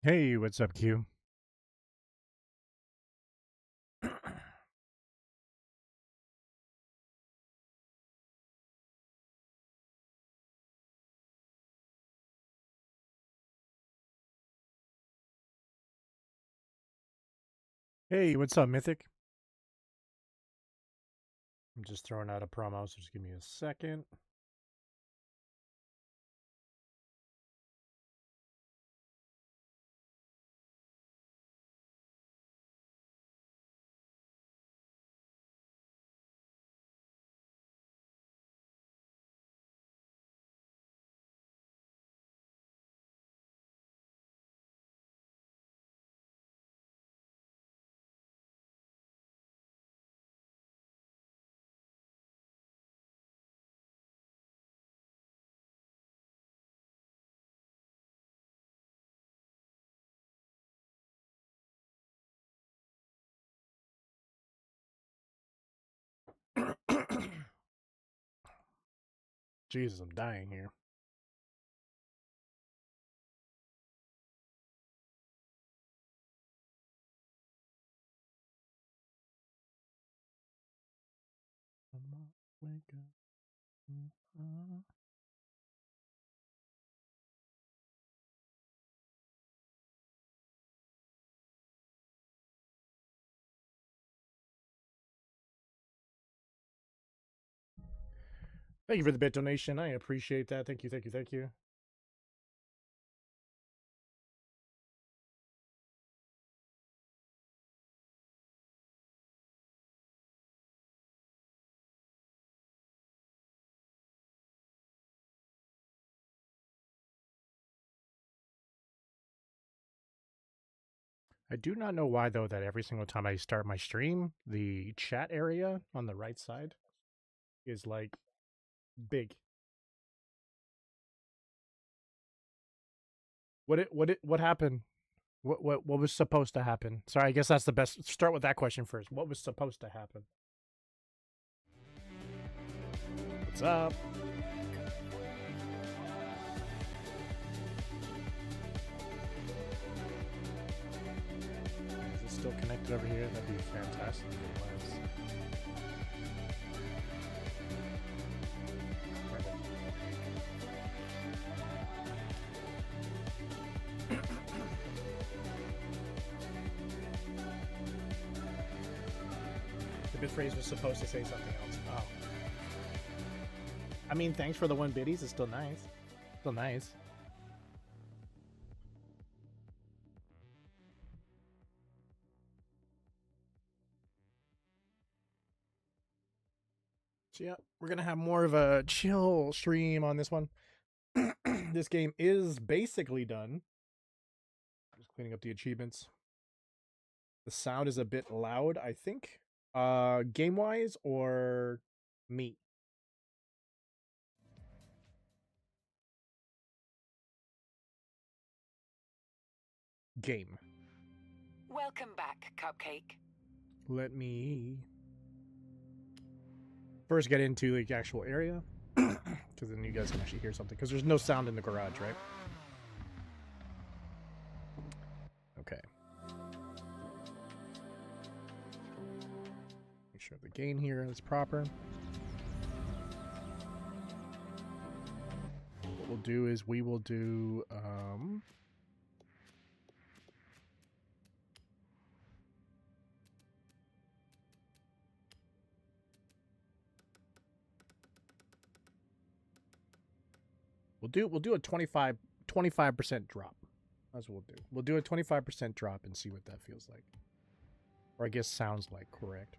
Hey, what's up, Q? Hey, what's up, Mythic? I'm just throwing out a promo, so just give me a second. Jesus, I'm dying here. Wake up. Thank you for the bit donation. I appreciate that. Thank you, thank you, thank you. I do not know why, though, that every single time I start my stream, the chat area on the right side is like big. What happened? What was supposed to happen? Sorry, I guess that's the best. Start with that question first. What was supposed to happen? What's up? Is it still connected over here? That'd be fantastic if it was. The bit phrase was supposed to say something else. Oh. I mean, thanks for the 1 biddies. It's still nice. Still nice. So yeah, we're gonna have more of a chill stream on this one. This game is basically done. Just cleaning up the achievements. The sound is a bit loud, I think. Game wise or me? Game. Welcome back, Cupcake. Let me first get into the actual area, because then you guys can actually hear something. Because there's no sound in the garage, right? Okay. Make sure the gain here is proper. What we'll do is we will do we'll do a 25% drop. That's what we'll do. We'll do a 25% drop and see what that feels like. Or I guess sounds like, correct.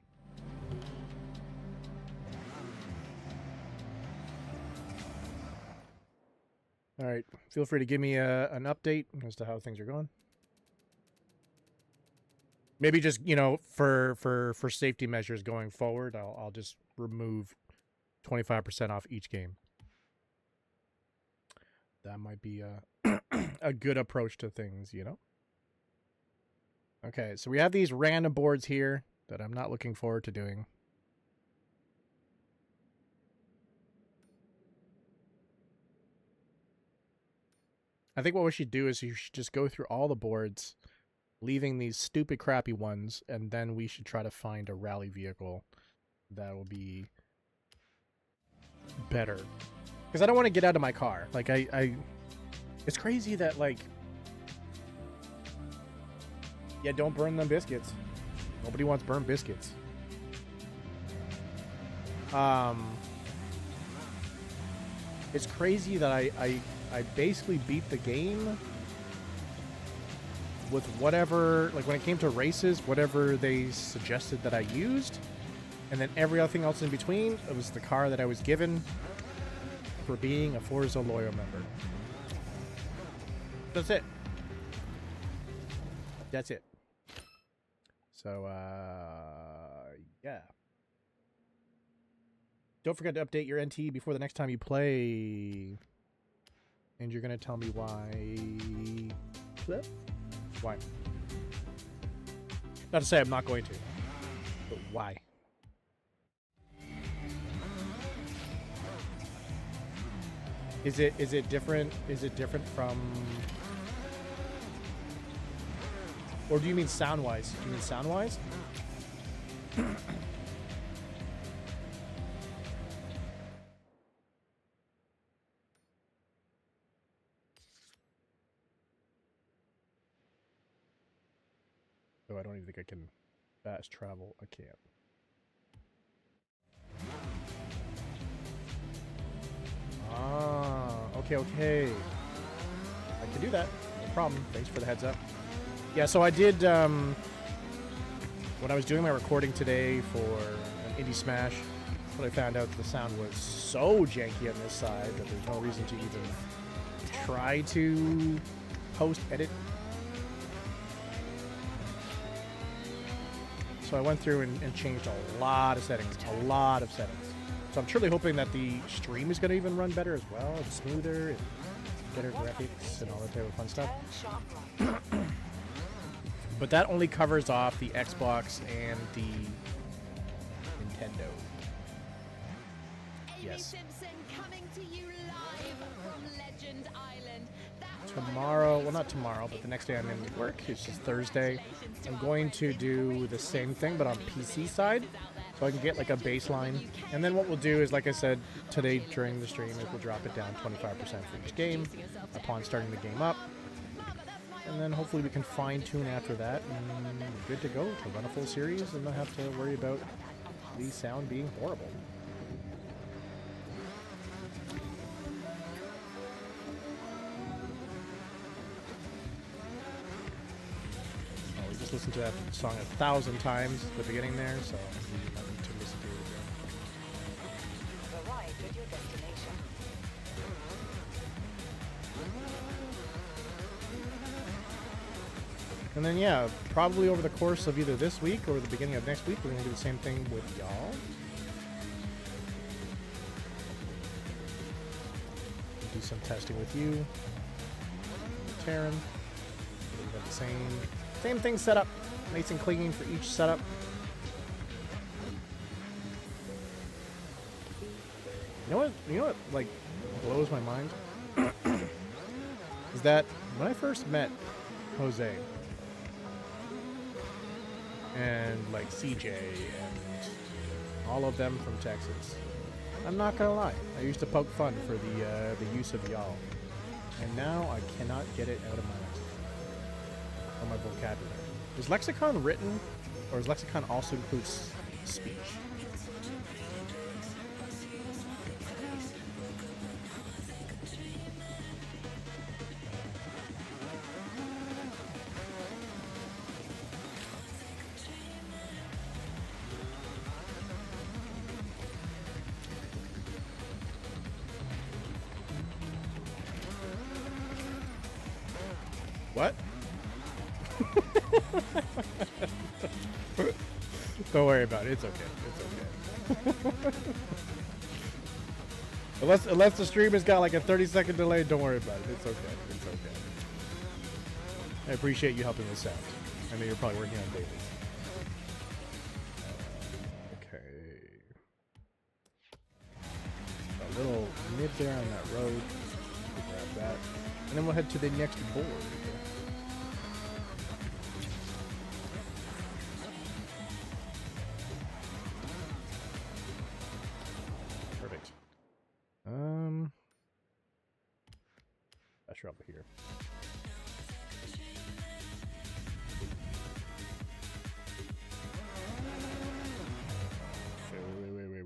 All right, feel free to give me an update as to how things are going. Maybe just, you know, for safety measures going forward, I'll just remove 25% off each game. That might be a good approach to things, you know? Okay, so we have these random boards here that I'm not looking forward to doing. I think what we should do is you should just go through all the boards, leaving these stupid crappy ones, and then we should try to find a rally vehicle that will be better. Because I don't want to get out of my car. Like, it's crazy that, like, yeah, don't burn them biscuits. Nobody wants burnt biscuits. It's crazy that I basically beat the game with whatever, like when it came to races, whatever they suggested that I used, and then everything else in between, it was the car that I was given for being a Forza loyal member. That's it. That's it. So, yeah. Don't forget to update your NT before the next time you play. And you're going to tell me why. Why? Not to say I'm not going to, but why? Is it different? Is it different from... Or do you mean sound-wise? Do you mean sound-wise? Oh, I don't even think I can fast travel. I can't. Ah, okay. I can do that. No problem. Thanks for the heads up. Yeah, so I did, when I was doing my recording today for an Indie Smash, but I found out the sound was so janky on this side that there's no reason to even try to post-edit. So I went through and changed a lot of settings. So I'm truly hoping that the stream is going to even run better as well, and smoother, and better graphics, and all that type of fun stuff. But that only covers off the Xbox and the Nintendo. Yes. Tomorrow, well, not tomorrow, but the next day I'm in work. It's just Thursday. I'm going to do the same thing, but on PC side, so I can get like a baseline. And then what we'll do is, like I said today during the stream, is we'll drop it down 25% for each game upon starting the game up. And then hopefully we can fine-tune after that, and we're good to go to run a full series and not have to worry about the sound being horrible. Oh, we just listened to that song 1,000 times at the beginning there, so we need nothing to listen to it again. Arrive at your destination. And then, yeah, probably over the course of either this week or the beginning of next week, we're going to do the same thing with y'all. Do some testing with you, Taryn. We've got the same thing set up, nice and clean for each setup. You know what, like, blows my mind? Is that when I first met Jose, and like CJ and all of them from Texas, I'm not gonna lie, I used to poke fun for the use of y'all, and now I cannot get it out of my lexicon or my vocabulary. Is lexicon written, or does lexicon also include speech? What? Don't worry about it. It's okay. It's okay. unless the stream has got like a 30-second delay, don't worry about it. It's okay. It's okay. I appreciate you helping us out. I know you're probably working on dailies. Okay. A little nip there on that road. Grab that. And then we'll head to the next board. Perfect. Pressure up here.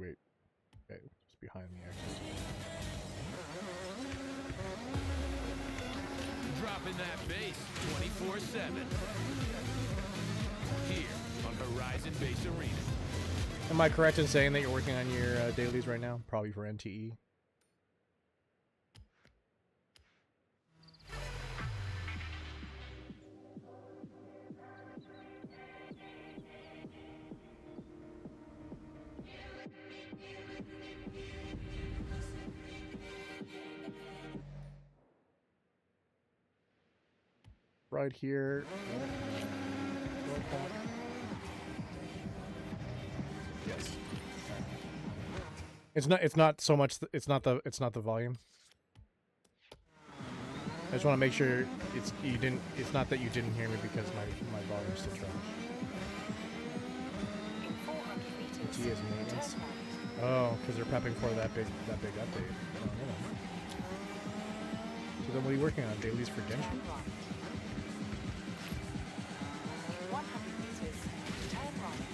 Wait. Okay, just behind me, actually. Dropping that bass 24/7. Here on Horizon Base Arena. Am I correct in saying that you're working on your dailies right now? Probably for NTE. Right here. Yes. It's not so much it's not the volume. I just want to make sure it's not that you didn't hear me because my volume's still trash. NT is maintenance. Oh, because they're prepping for that big update. Oh, yeah. So then what are you working on? Dailies for Genshin? 100 meters, turn right.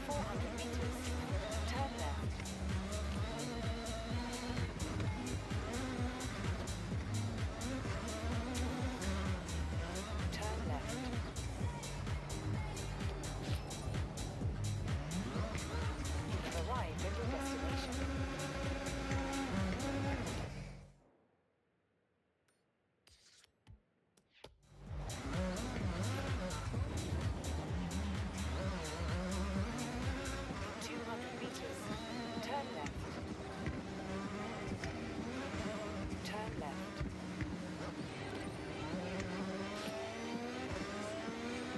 400 meters, turn left. Turn left. You've arrived at your destination.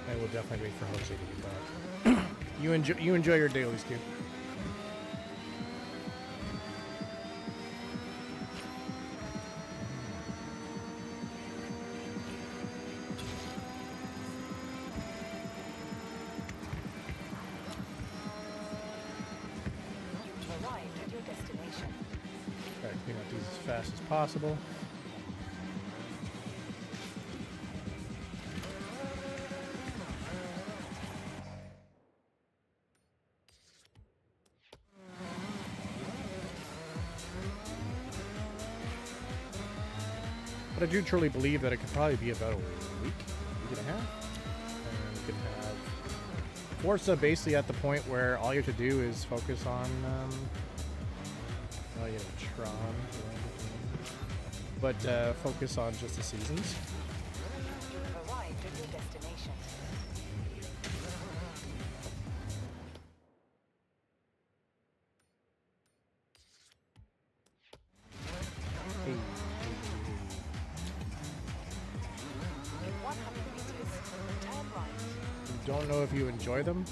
I will definitely wait for Jose to get back. You enjoy your dailies, kid. You've arrived at your destination. Try to clean up these as fast as possible. But I do truly believe that it could probably be about a week and a half. And we can have Forza basically at the point where all you have to do is focus on, oh, you have Tron. But focus on just the seasons. You have arrived at your destination. Hey. In 100 meters, turn right. You don't know if you enjoy them?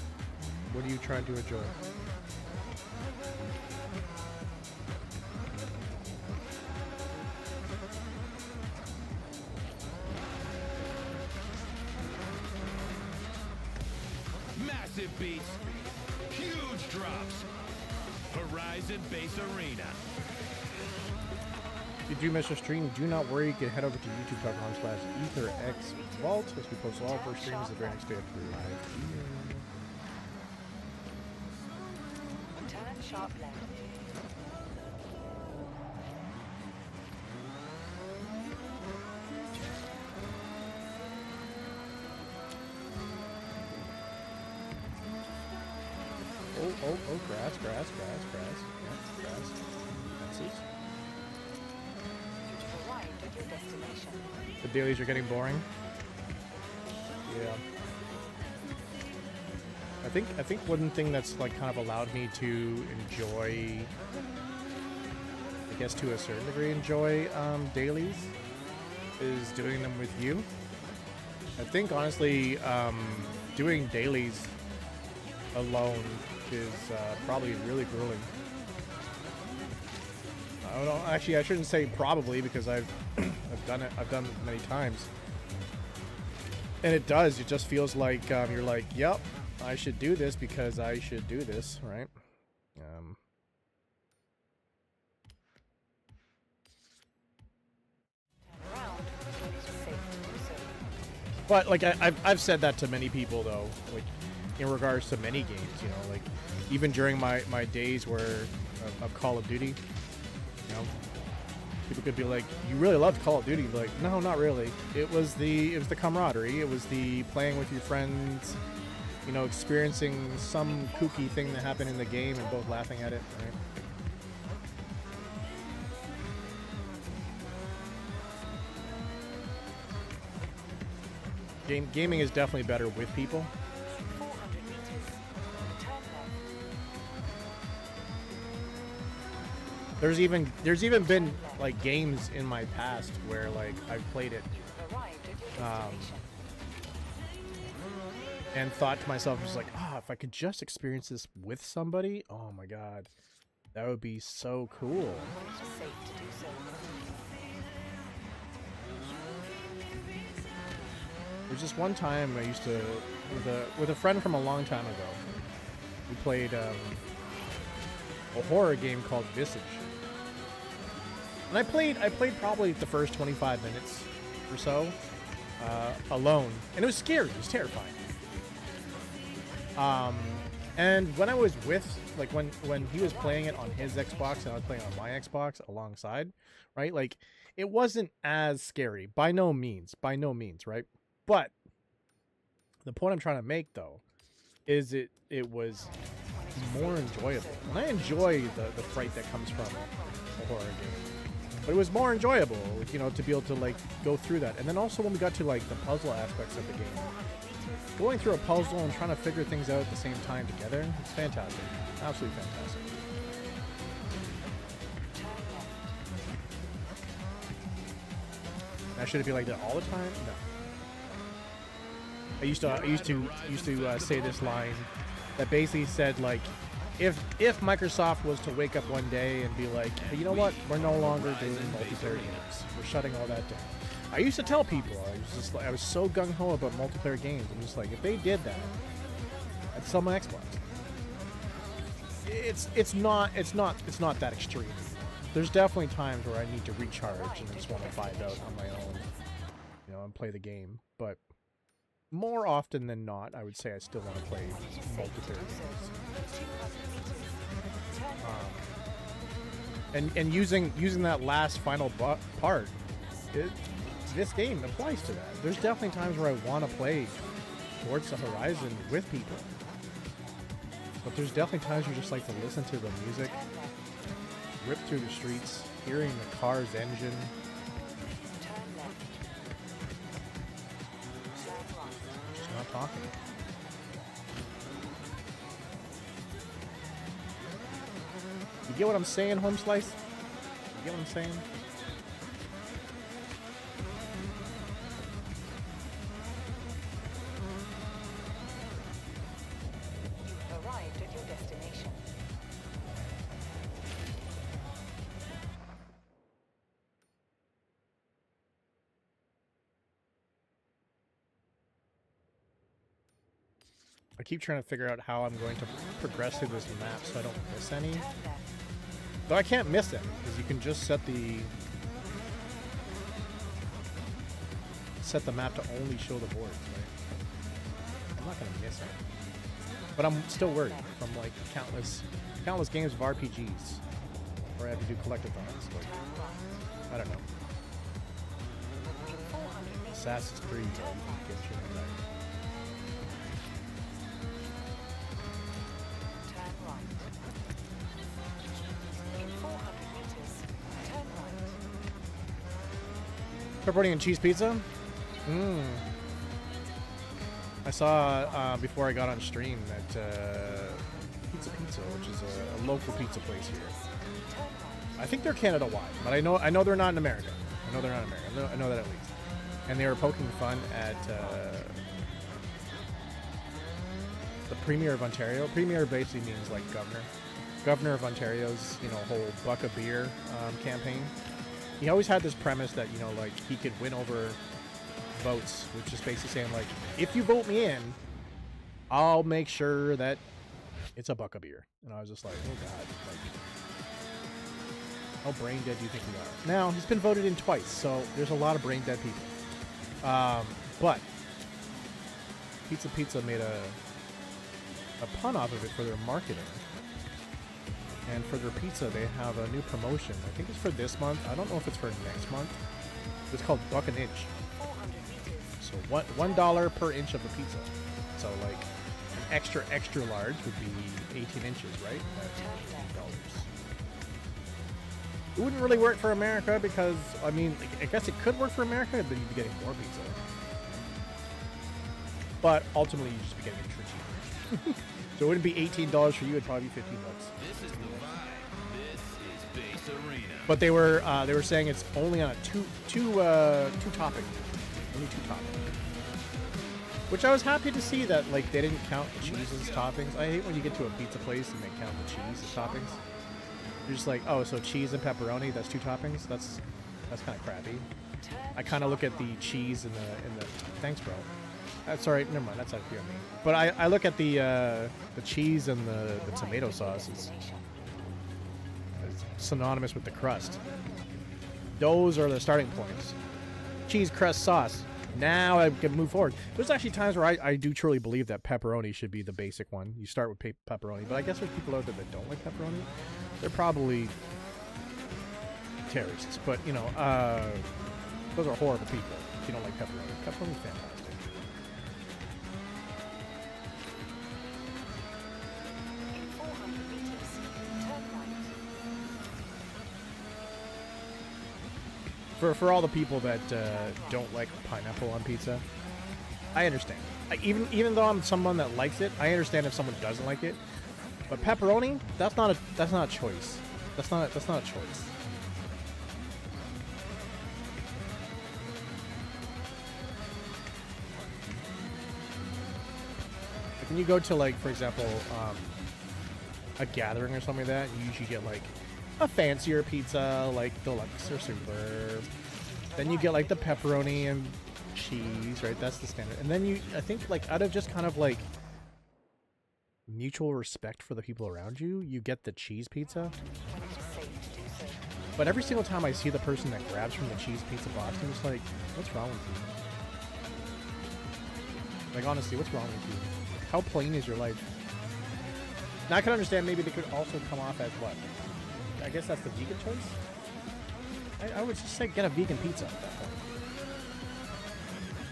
What are you trying to enjoy? Massive beats, huge drops. Horizon Base Arena. If you do miss a stream, do not worry. You can head over to youtube.com/ETHERxVault as we post all of our streams the very next day after live. Turn sharp left. Oh, grass. Yeah, grass. Fences. You've arrived at your destination. The dailies are getting boring. Yeah. I think one thing that's like kind of allowed me to enjoy, I guess to a certain degree enjoy dailies is doing them with you. I think honestly doing dailies alone is probably really grueling. I don't actually. I shouldn't say probably because I've done it. I've done it many times, and it does. It just feels like you're like, yep, I should do this because I should do this, right? Turn around when it is safe to do so. But like I've said that to many people though, like in regards to many games, you know, like even during my days where of Call of Duty, you know, people could be like, "You really loved Call of Duty?" Like, no, not really. It was the camaraderie. It was the playing with your friends, you know, experiencing some kooky thing that happened in the game and both laughing at it, right? Gaming is definitely better with people. 400 meters. Turn left. There's even been like games in my past where like I've played it You've arrived at your destination. and thought to myself just like, if I could just experience this with somebody, oh my god, that would be so cool. When it is safe to do so. There's just one time I used to with a friend from a long time ago. We played a horror game called Visage. And I played probably the first 25 minutes or so alone, and it was scary. It was terrifying. And when I was with, like, when he was playing it on his Xbox and I was playing on my Xbox alongside, right? Like, it wasn't as scary by no means, right? But the point I'm trying to make though is it was more enjoyable, and I enjoy the fright that comes from a horror game. But it was more enjoyable, you know, to be able to like go through that. And then also when we got to like the puzzle aspects of the game, going through a puzzle and trying to figure things out at the same time together, it's fantastic. Absolutely fantastic. Now, should it be like that all the time? No. I used to say this line that basically said like, if Microsoft was to wake up one day and be like, hey, you know what, we're no longer doing multiplayer games, we're shutting all that down. I used to tell people, I was so gung ho about multiplayer games. I'm just like, if they did that, I'd sell my Xbox. It's not that extreme. There's definitely times where I need to recharge and just want to find out on my own, you know, and play the game. But more often than not, I would say I still want to play multiplayer games. And using that last final part, this game applies to that. There's definitely times where I want to play Forza Horizon with people, but there's definitely times you just like to listen to the music, rip through the streets, hearing the car's engine. Just not talking. You get what I'm saying, Home Slice? You get what I'm saying? You've arrived at your destination. I keep trying to figure out how I'm going to progress through this map so I don't miss any. Turn left. Though I can't miss it, because you can just set the map to only show the boards, right? I'm not gonna miss it. But I'm still worried from like countless games of RPGs where I have to do collectathons. Like, I don't know. In 400 meters. Assassin's Creed, Genshin Impact. Turn right. In 400 meters. Turn right. Pepperoni and cheese pizza? I saw before I got on stream that Pizza, which is a local pizza place here. Turn right. I think they're Canada-wide, but I know they're not in America. I know that at least. And they were poking fun at the Premier of Ontario. Premier basically means like governor. governor of Ontario's, you know, whole buck a beer campaign, he always had this premise that, you know, like, he could win over votes, which is basically saying, like, if you vote me in, I'll make sure that it's a buck a beer. And I was just like, oh god, like, how brain dead do you think you are? Now, he's been voted in twice, so there's a lot of brain dead people. But Pizza made a pun off of it for their marketing. And for their pizza, they have a new promotion. I think it's for this month. I don't know if it's for next month. It's called Buck an Inch. 400 meters. So $1 per inch of the pizza. So like an extra large would be 18 inches, right? That's $18. It wouldn't really work for America because, I mean, I guess it could work for America, but you'd be getting more pizza. But ultimately, you'd just be getting it for cheaper. So it wouldn't be $18 for you; it'd probably be $15. This is the vibe. This is Base Arena. But they were saying it's only on a two topping, only 2 toppings. Which I was happy to see that, like, they didn't count the cheese as toppings. I hate when you get to a pizza place and they count the cheese as toppings. You're just like, oh, so cheese and pepperoni, that's 2 toppings. That's kind of crappy. I kind of look at the cheese and the. Thanks, bro. That's all right. Never mind. That's not clear on me. But I look at the cheese and the tomato sauce. It's synonymous with the crust. Those are the starting points. Cheese, crust, sauce. Now I can move forward. There's actually times where I do truly believe that pepperoni should be the basic one. You start with pepperoni, but I guess there's people out there that don't like pepperoni. They're probably terrorists, but you know, those are horrible people if you don't like pepperoni. Pepperoni's fantastic. In 400 meters, turn right. For all the people that don't like pineapple on pizza, I understand. Even though I'm someone that likes it, I understand if someone doesn't like it. But pepperoni, that's not a choice. That's not a choice. Like when you go to, like, for example, a gathering or something like that, you usually get like a fancier pizza, like deluxe or super. Then you get like the pepperoni and cheese, right? That's the standard. And then I think, like, out of just kind of like mutual respect for the people around you, you get the cheese pizza. When it is safe to do so. But every single time I see the person that grabs from the cheese pizza box, I'm just like, what's wrong with you? Like, honestly, what's wrong with you? How plain is your life? Now, I can understand maybe they could also come off as what? I guess that's the vegan choice? I would just say get a vegan pizza at that point.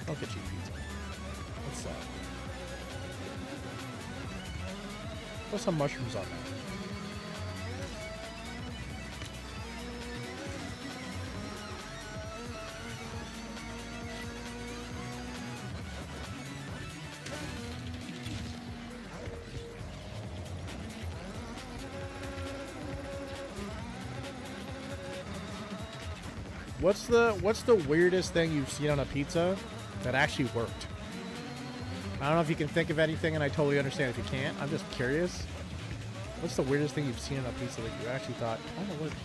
Don't get cheap pizza. That's sad. Put some mushrooms on that. What's the weirdest thing you've seen on a pizza that actually worked? I don't know if you can think of anything, and I totally understand if you can't. I'm just curious. What's the weirdest thing you've seen on a pizza that you actually thought, oh, it worked?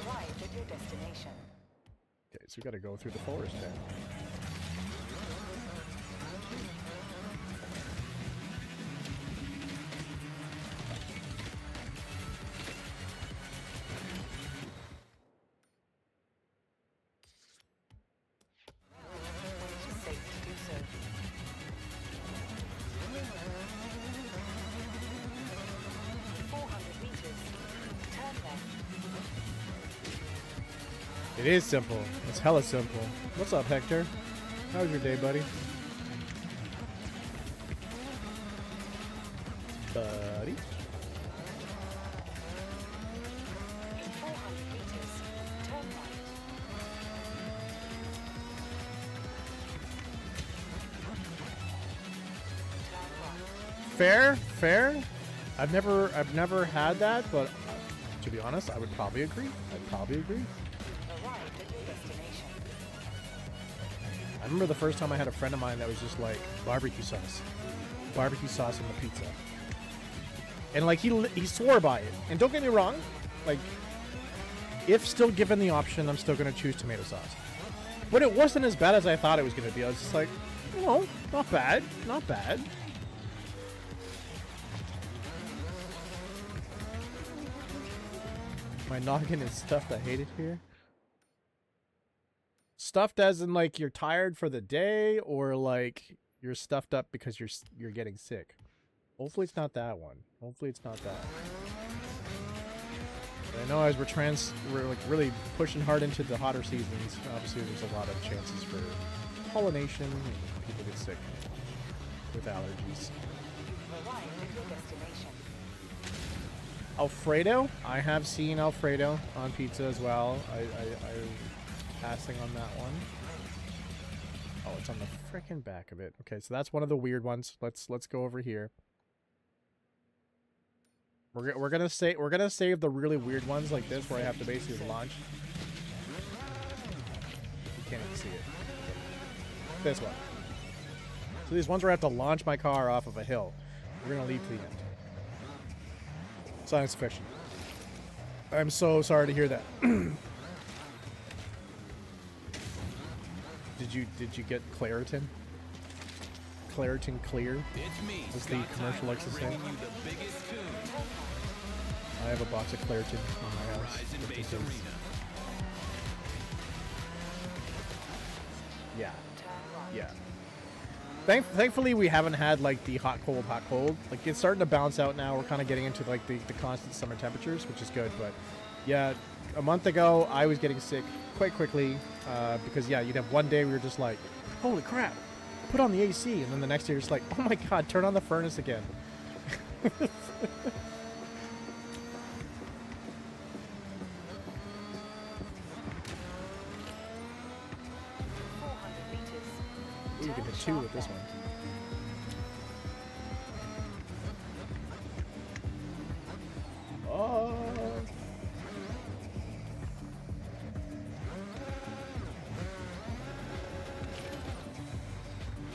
Arrived at your destination. Okay, so we gotta go through the forest then. When it is safe to do so. 400 meters, turn left. It is simple. It's hella simple. What's up, Hector? How's your day, buddy? Buddy? In 400 meters, turn right. Turn right. Fair. I've never had that, but to be honest, I would probably agree. Arrived at your destination. I remember the first time I had a friend of mine that was just like, barbecue sauce. barbecue sauce on the pizza. And like he swore by it. And don't get me wrong, like if still given the option, I'm still gonna choose tomato sauce. But it wasn't as bad as I thought it was gonna be. I was just like, no, not bad, not bad. My noggin is stuffed. I hate it here. Stuffed as in like you're tired for the day, or like you're stuffed up because you're getting sick. Hopefully it's not that one. Hopefully it's not that. But I know as we're like really pushing hard into the hotter seasons, obviously there's a lot of chances for pollination and people get sick with allergies. You've arrived at your destination. Alfredo? I have seen Alfredo on pizza as well. I'm passing on that one. Oh, it's on the frickin' back of it. Okay, so that's one of the weird ones. Let's go over here. We're gonna save the really weird ones like this where I have to basically launch. You can't even see it. This one. So these ones where I have to launch my car off of a hill. We're gonna leave to the end. Science fiction. I'm so sorry to hear that. Did you get Claritin? Claritin Clear? It's me, What's the commercial likes to say? bringing you the biggest tune. I have a box of Claritin in my house. Horizon just in Base case. Arena. Yeah, Turn right. yeah. Thankfully, we haven't had like the hot cold. Like it's starting to bounce out now. We're kind of getting into like the constant summer temperatures, which is good. But yeah, a month ago I was getting sick quite quickly because yeah, you'd have one day we were just like, holy crap, put on the AC, and then the next day you're just like, oh my god, turn on the furnace again. 400 meters. Ooh, you can hit 2 with this one. Oh.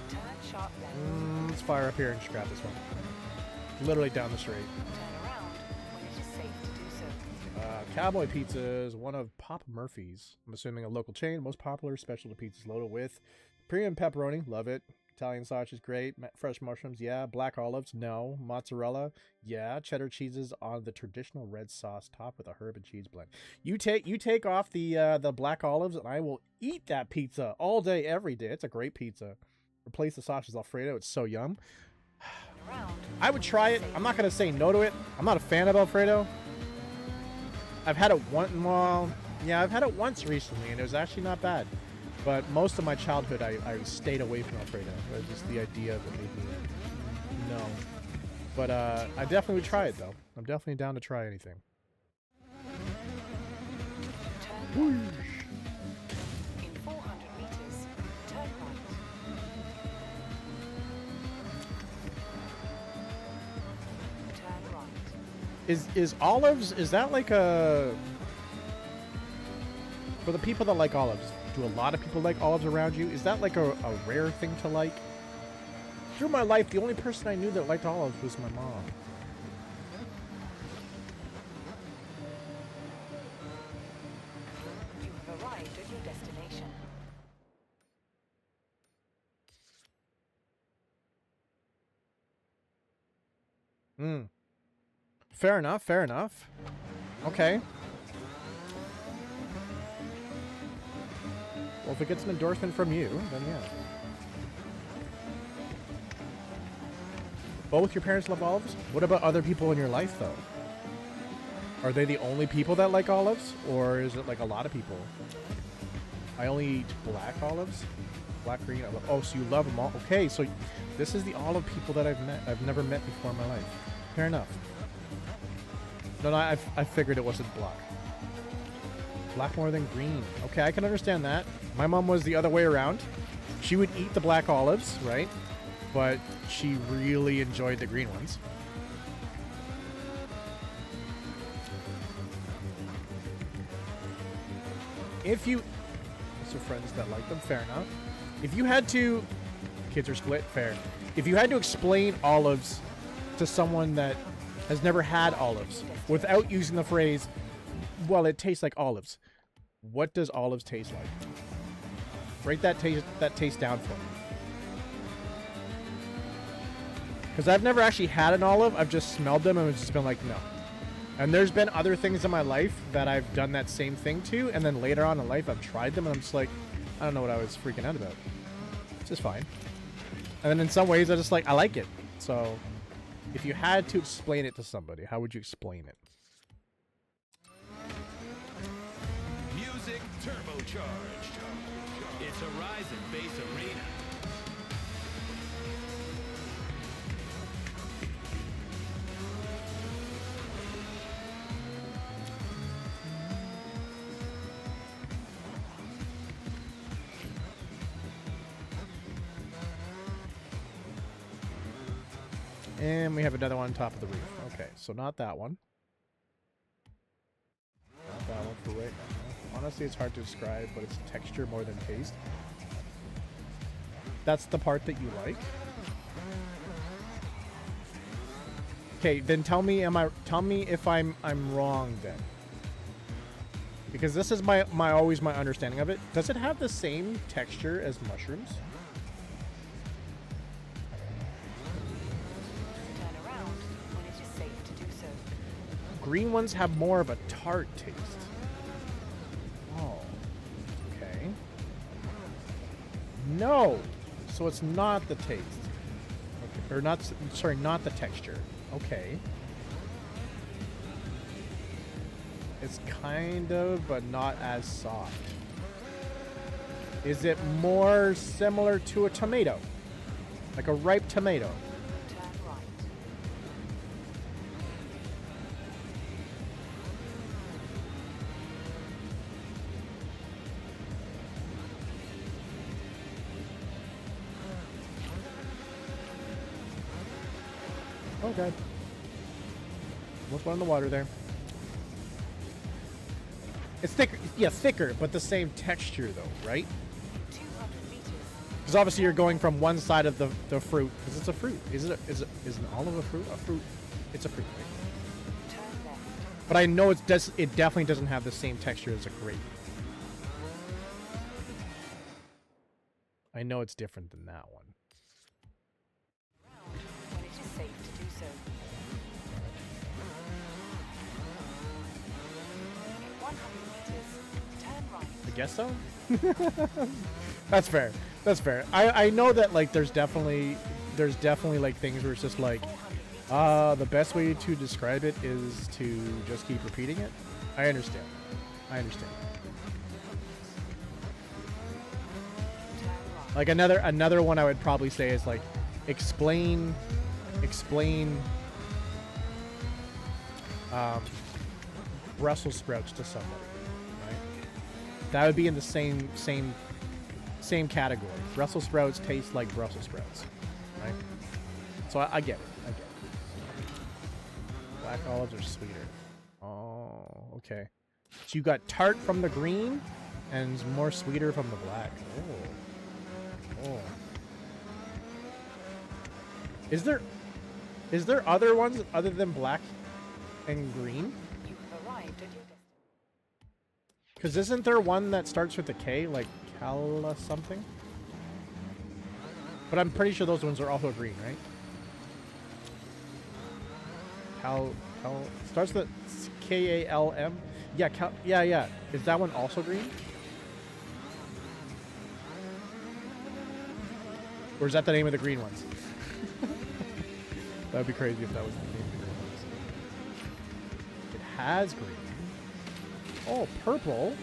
Turn sharp left. Let's fire up here and just grab this one. Literally down the street. Turn around when it is safe to do so. Cowboy Pizza is one of Pop Murphy's. I'm assuming a local chain. Most popular specialty pizzas loaded with premium pepperoni. Love it. Italian sausage, great. Fresh mushrooms, yeah. Black olives, no. Mozzarella, yeah. Cheddar cheeses on the traditional red sauce topped with a herb and cheese blend. You take off the black olives, and I will eat that pizza all day, every day. It's a great pizza. Replace the sausage Alfredo. It's so yum. Turn around. I would try it. I'm not gonna say no to it. I'm not a fan of Alfredo. I've had it I've had it once recently, and it was actually not bad. But most of my childhood, I stayed away from Alfredo. Just the idea of it made me no. But I definitely would try it, though. I'm definitely down to try anything. Turn left. In 400 meters, turn right. Turn right. Is olives, is that like a... For the people that like olives, do a lot of people like olives around you? Is that like a rare thing to like? Through my life, the only person I knew that liked olives was my mom. You have arrived at your destination. Fair enough, fair enough. Okay. Well, if it gets an endorsement from you, then yeah. Both your parents love olives? What about other people in your life, though? Are they the only people that like olives? Or is it like a lot of people? I only eat black olives. Black, green. Oh, so you love them all. Okay, so this is the olive people that I've never met before in my life. Fair enough. No, I figured it wasn't black. Black more than green. Okay, I can understand that. My mom was the other way around. She would eat the black olives, right? But she really enjoyed the green ones. If you... Also friends that like them, fair enough. If you had to kids are split. Fair. If you had to explain olives to someone that has never had olives without using the phrase, well, it tastes like olives, what does olives taste like? Break that taste down for me. Because I've never actually had an olive. I've just smelled them and it's just been like, no. And there's been other things in my life that I've done that same thing to, and then later on in life I've tried them and I'm just like, I don't know what I was freaking out about. It's just fine. And then in some ways I just like, I like it. So if you had to explain it to somebody, how would you explain it? Music turbocharged. It's Horizon Bass Arena. And we have another one on top of the roof. Okay, so not that one. Not that one for right now. Honestly, it's hard to describe, but it's texture more than taste. That's the part that you like. Okay, then tell me if I'm wrong then. Because this is my always my understanding of it. Does it have the same texture as mushrooms? Green ones have more of a tart taste. Oh, okay. No, so it's not the taste. Okay. Or not, sorry, not the texture. Okay. It's kind of, but not as soft. Is it more similar to a tomato? Like a ripe tomato? Okay. Almost one in the water there. It's thicker, yeah, thicker, but the same texture though, right? Because obviously you're going from one side of the fruit, because it's a fruit. Is an olive a fruit? A fruit. It's a fruit, right? But I know it definitely doesn't have the same texture as a grape. I know it's different than that one. I guess so. That's fair. That's fair. I know that like there's definitely like things where it's just like the best way to describe it is to just keep repeating it. I understand. I understand. Like another one I would probably say is like explain Brussels sprouts to somebody. That would be in the same category. Brussels sprouts taste like Brussels sprouts, right? So I get it. I get it. Black olives are sweeter. Oh, okay. So you got tart from the green and more sweeter from the black. Oh. Oh. Is there other ones other than black and green? Because isn't there one that starts with a K, like Cala something? But I'm pretty sure those ones are also green, right? Cal starts with K-A-L-M? Yeah, yeah. Is that one also green? Or is that the name of the green ones? That would be crazy if that was the name of the green ones. It has green. Oh, purple.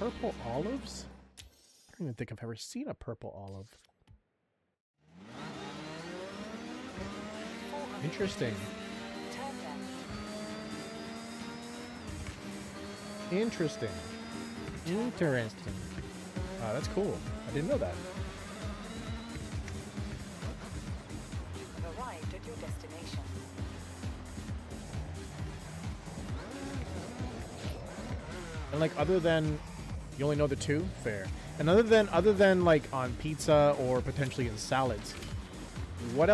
Purple olives? I don't even think I've ever seen a purple olive. Interesting. Interesting. Interesting. That's cool. I didn't know that. You've arrived at your destination. And like other than You only know the two? Fair. And other than like on pizza or potentially in salads, what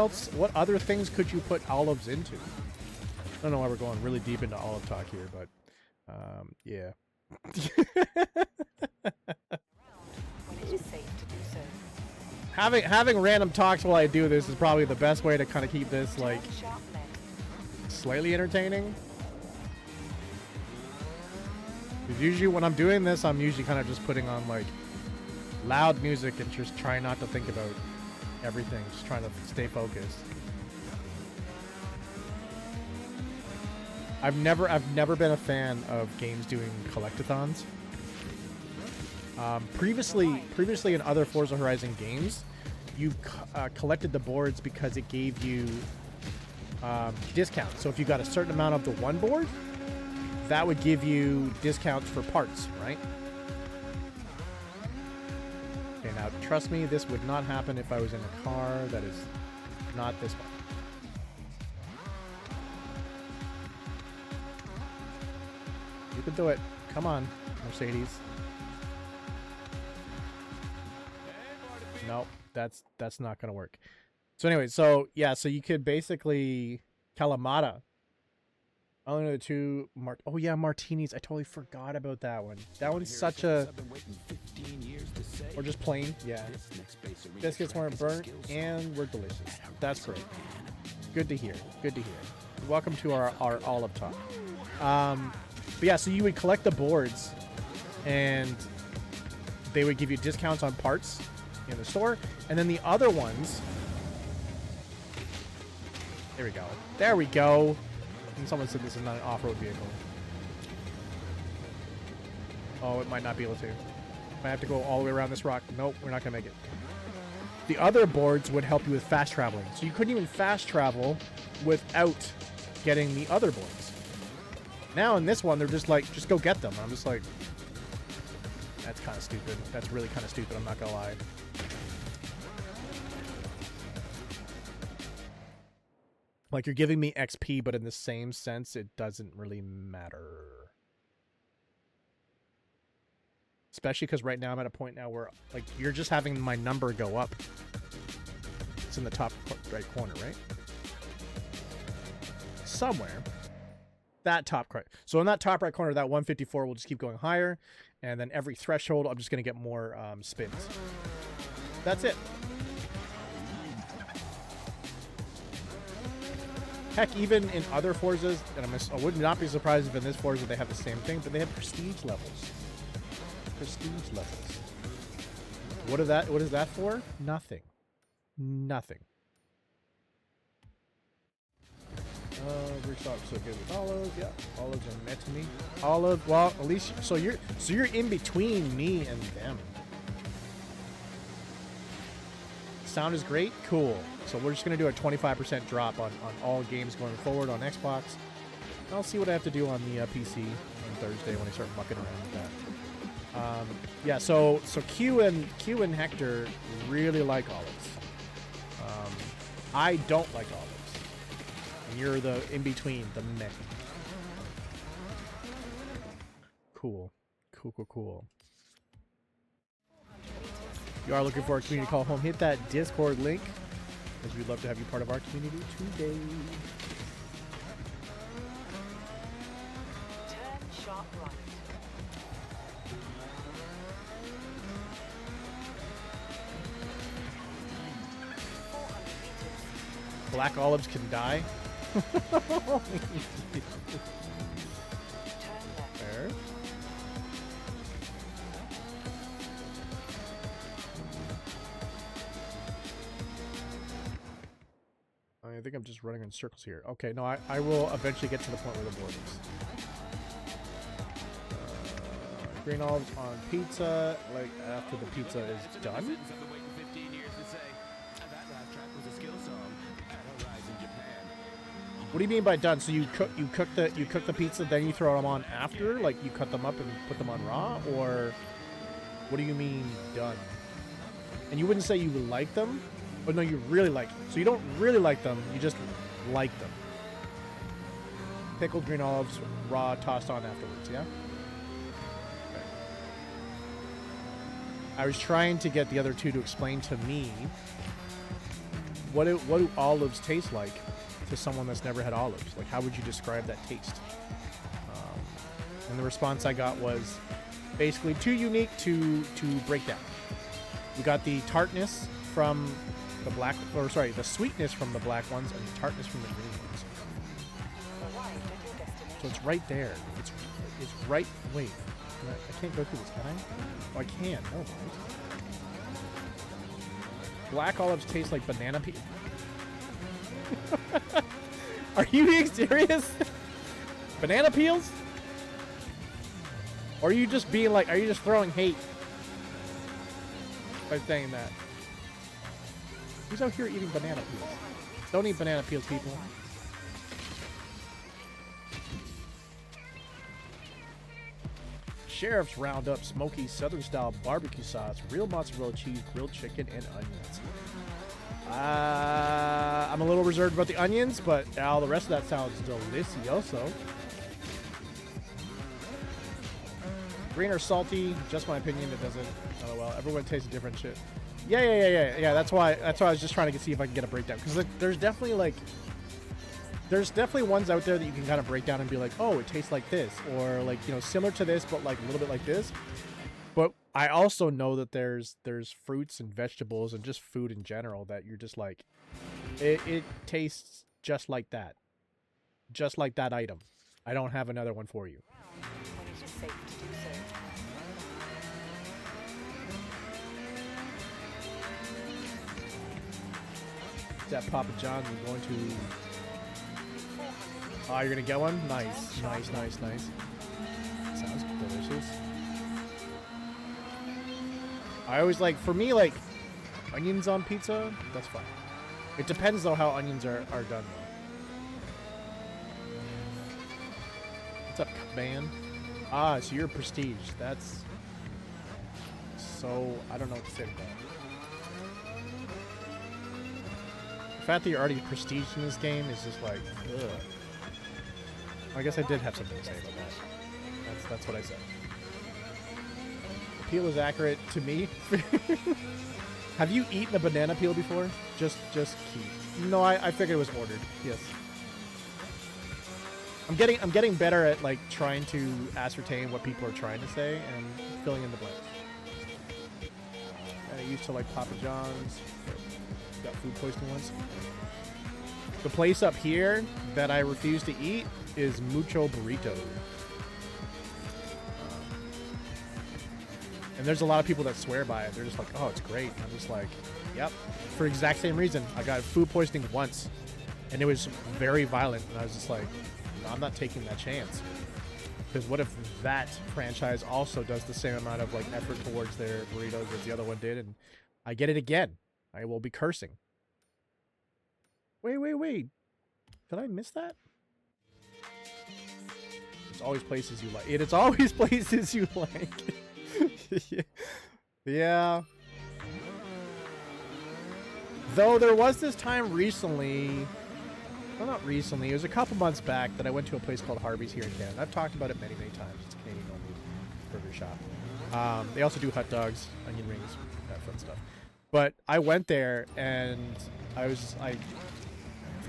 other things could you put olives into? I don't know why we're going really deep into olive talk here, but yeah. When it is safe to do so. Having random talks while I do this is probably the best way to kind of keep this like Turn sharp left. slightly entertaining. Because usually when I'm doing this, I'm usually kind of just putting on like loud music and just trying not to think about everything, just trying to stay focused. I've never been a fan of games doing collectathons. Previously in other Forza Horizon games, you collected the boards because it gave you discounts. So if you got a certain amount of the one board, that would give you discounts for parts, right? Okay, now trust me, this would not happen if I was in a car that is not this one. You can do it. Come on, Mercedes. Nope, that's not gonna work. So anyway, so yeah, so you could basically Kalamata. I only know the two oh yeah, martinis. I totally forgot about that one. That one's such a or just plain, yeah. Biscuits weren't burnt and were delicious. That's great. Good to hear. Good to hear. Welcome to our olive talk. But yeah, so you would collect the boards and they would give you discounts on parts in the store. And then the other ones, there we go. There we go. And someone said this is not an off-road vehicle. Oh, it might not be able to. Might have to go all the way around this rock. Nope, we're not gonna make it. The other boards would help you with fast traveling. So you couldn't even fast travel without getting the other boards. Now in this one, they're just like, just go get them. I'm just like, that's kind of stupid. That's really kind of stupid, I'm not gonna lie. Like, you're giving me XP, but in the same sense, it doesn't really matter. Especially because right now I'm at a point now where, like, you're just having my number go up. It's in the top right corner, right? Somewhere. That top corner. So in that top right corner, that 154 will just keep going higher. And then every threshold, I'm just going to get more spins. That's it. Heck, even in other Forzas, and I would not be surprised if in this Forza they have the same thing, but they have prestige levels. Prestige levels. What is that for? Nothing. Nothing. Restock so good with olives. Yeah, olives are met to me. Olive. Well, at least so you're in between me and them. Sound is great. Cool. So we're just gonna do a 25% drop on all games going forward on Xbox. I'll see what I have to do on the PC on Thursday when I start mucking around with that. Yeah. So Q and Hector really like olives. I don't like olives. And you're the in between, the meh. Cool. Cool. If you are looking for a community call home, hit that Discord link, because we'd love to have you part of our community today. Turn sharp right. Black olives can die. Turn left. There. I think I'm just running in circles here. Okay, no, I will eventually get to the point where the board is. Green olives on pizza, like after the pizza is done. What do you mean by done? So you cook the pizza, then you throw them on after? Like you cut them up and put them on raw? Or what do you mean done? And you wouldn't say you like them? Oh no, you really like them. So you don't really like them, you just like them. Pickled green olives, raw, tossed on afterwards, yeah? Okay. I was trying to get the other two to explain to me what do olives taste like to someone that's never had olives. Like, how would you describe that taste? And the response I got was basically too unique to break down. We got the tartness from the black, or sorry, the sweetness from the black ones and the tartness from the green ones. Arrived at your destination. So it's right there. It's right. Wait, I can't go through this, can I? Oh, I can. Oh, right. Black olives taste like banana peel. Are you being serious? Banana peels? Or are you just being like, are you just throwing hate by saying that? Who's out here eating banana peels? Don't eat banana peels, people. Sheriff's Roundup, smoky southern style barbecue sauce, real mozzarella cheese, grilled chicken, and onions. I'm a little reserved about the onions, but all the rest of that sounds delicioso. Green or salty, just my opinion, it doesn't. Oh well, everyone tastes different shit. Yeah. That's why I was just trying to see if I can get a breakdown, because there's definitely ones out there that you can kind of break down and be like, oh, it tastes like this, or like, you know, similar to this, but like a little bit like this. But I also know that there's fruits and vegetables and just food in general that you're just like, it tastes just like that item. I don't have another one for you. When it is safe to do so. Is that Papa John's? I'm going to... Oh, you're gonna get one? Nice. Sounds delicious. I always like, for me, like, onions on pizza, that's fine. It depends, though, how onions are done, though. What's up, man? Ah, so you're prestige. That's... So, I don't know what to say to that. The fact that you're already prestige in this game is just like, ugh. I guess I did have something to say about that. That's what I said. The peel is accurate to me. Have you eaten a banana peel before? Just keep. No, I figured it was ordered. Yes. I'm getting better at like trying to ascertain what people are trying to say and filling in the blanks. I used to like Papa John's. Got food poisoning once. The place up here that I refuse to eat is Mucho Burrito. And there's a lot of people that swear by it. They're just like, oh, it's great. And I'm just like, yep. For the exact same reason. I got food poisoning once. And it was very violent. And I was just like, no, I'm not taking that chance. Because what if that franchise also does the same amount of like effort towards their burritos as the other one did, and I get it again? I will be cursing. Wait. Did I miss that? It's always places you like. It's always places you like. Yeah. Though there was this time recently, well, not recently, it was a couple months back that I went to a place called Harvey's here in Canada. I've talked about it many times. It's a Canadian-only burger shop. They also do hot dogs, onion rings, that fun stuff. But I went there and I think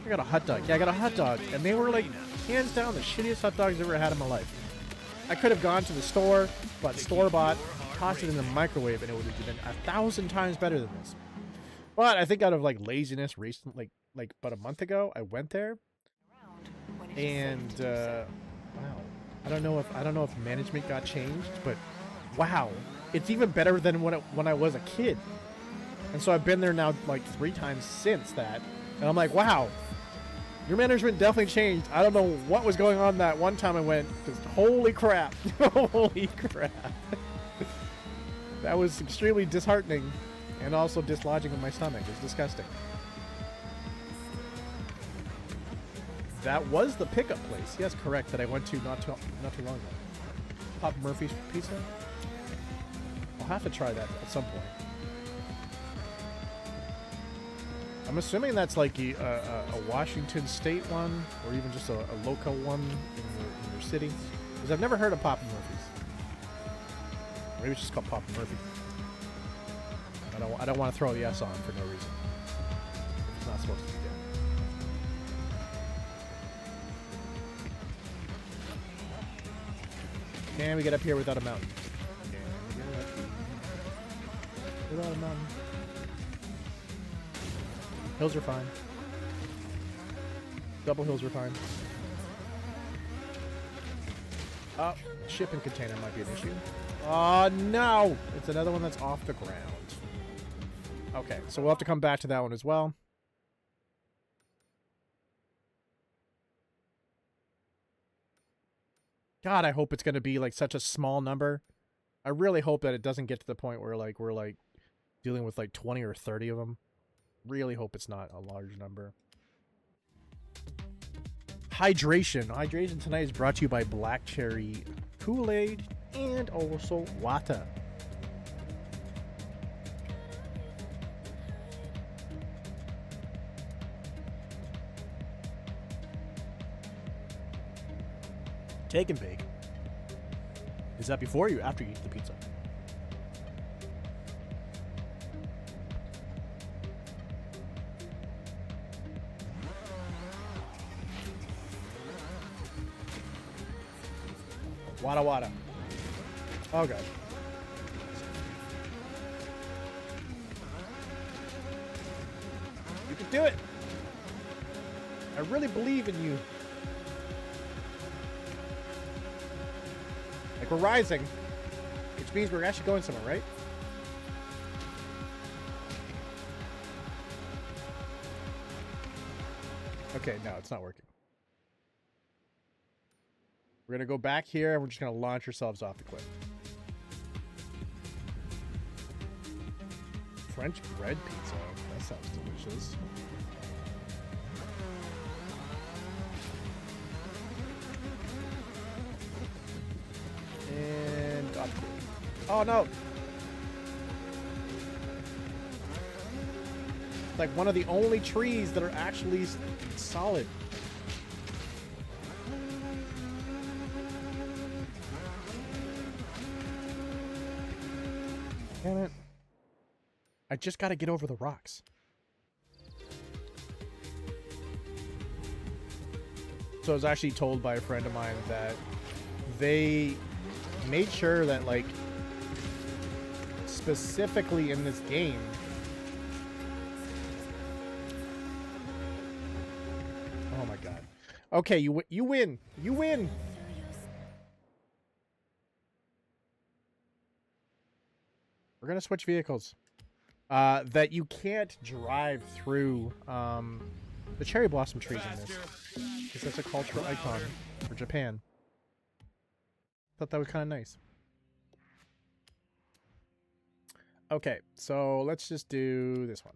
I got a hot dog. Yeah, I got a hot dog. And they were like, hands down, the shittiest hot dogs I've ever had in my life. I could have gone to the store, bought store-bought, tossed it in the microwave, and it would have been 1,000 times better than this. But I think out of like laziness, recently, like about a month ago, I went there, and wow, I don't know if management got changed, but wow, it's even better than when I was a kid. And so I've been there now like 3 times since that, and I'm like, wow, your management definitely changed. I don't know what was going on that one time I went, because holy crap, holy crap. That was extremely disheartening and also dislodging in my stomach. It's disgusting. That was the pickup place. Yes, correct, that I went to not too long ago. Papa Murphy's Pizza? I'll have to try that at some point. I'm assuming that's like a Washington State one, or even just a local one in your city. Because I've never heard of Papa Murphy's. Maybe it's just called Papa Murphy. I don't want to throw the S on for no reason. It's not supposed to be there. Can we get up here without a mountain? Can we get up here without a mountain? Hills are fine. Double hills are fine. Oh, shipping container might be an issue. Oh, no! It's another one that's off the ground. Okay, so we'll have to come back to that one as well. God, I hope it's going to be like such a small number. I really hope that it doesn't get to the point where like we're like dealing with like 20 or 30 of them. Really hope it's not a large number. Hydration. Hydration tonight is brought to you by Black Cherry Kool-Aid and also water. Take and bake. Is that before you or after you eat the pizza? Wada wada. Oh god. You can do it. I really believe in you. Like we're rising, which means we're actually going somewhere, right? Okay, no, it's not working. We're going to go back here, and we're just going to launch ourselves off the cliff. French bread pizza. That sounds delicious. And... oh, no! It's like one of the only trees that are actually solid. Damn it. I just gotta get over the rocks. So I was actually told by a friend of mine that they made sure that, like, specifically in this game, oh my god. Okay, you win. You win. We're gonna switch vehicles. That you can't drive through the cherry blossom trees in this, because that's a cultural icon for Japan. Thought that was kind of nice. Okay, so let's just do this one.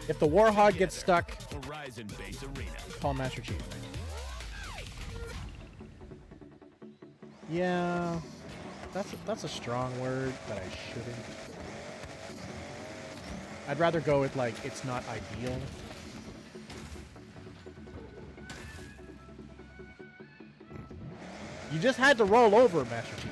If the Warhog gets stuck, Horizon Base Arena. call Master Chief. Yeah. That's a strong word that I shouldn't. I'd rather go with, like, it's not ideal. You just had to roll over, Master Chief.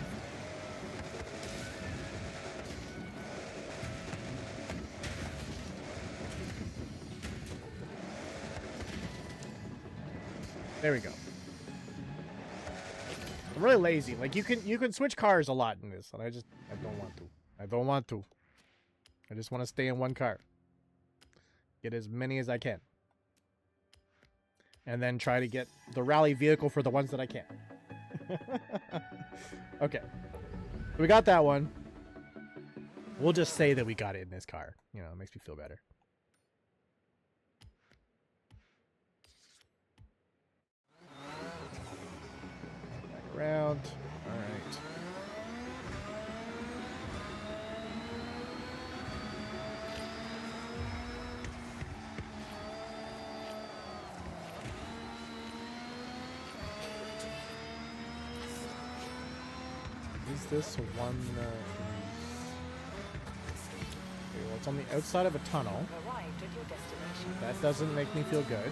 There we go. I'm really lazy. Like, you can switch cars a lot in this, and I don't want to. I don't want to. I just want to stay in one car. Get as many as I can. And then try to get the rally vehicle for the ones that I can. Okay. We got that one. We'll just say that we got it in this car. You know, it makes me feel better. Back around. All right. Is this one okay, well, it's on the outside of a tunnel. Arrived at your destination. That doesn't make me feel good.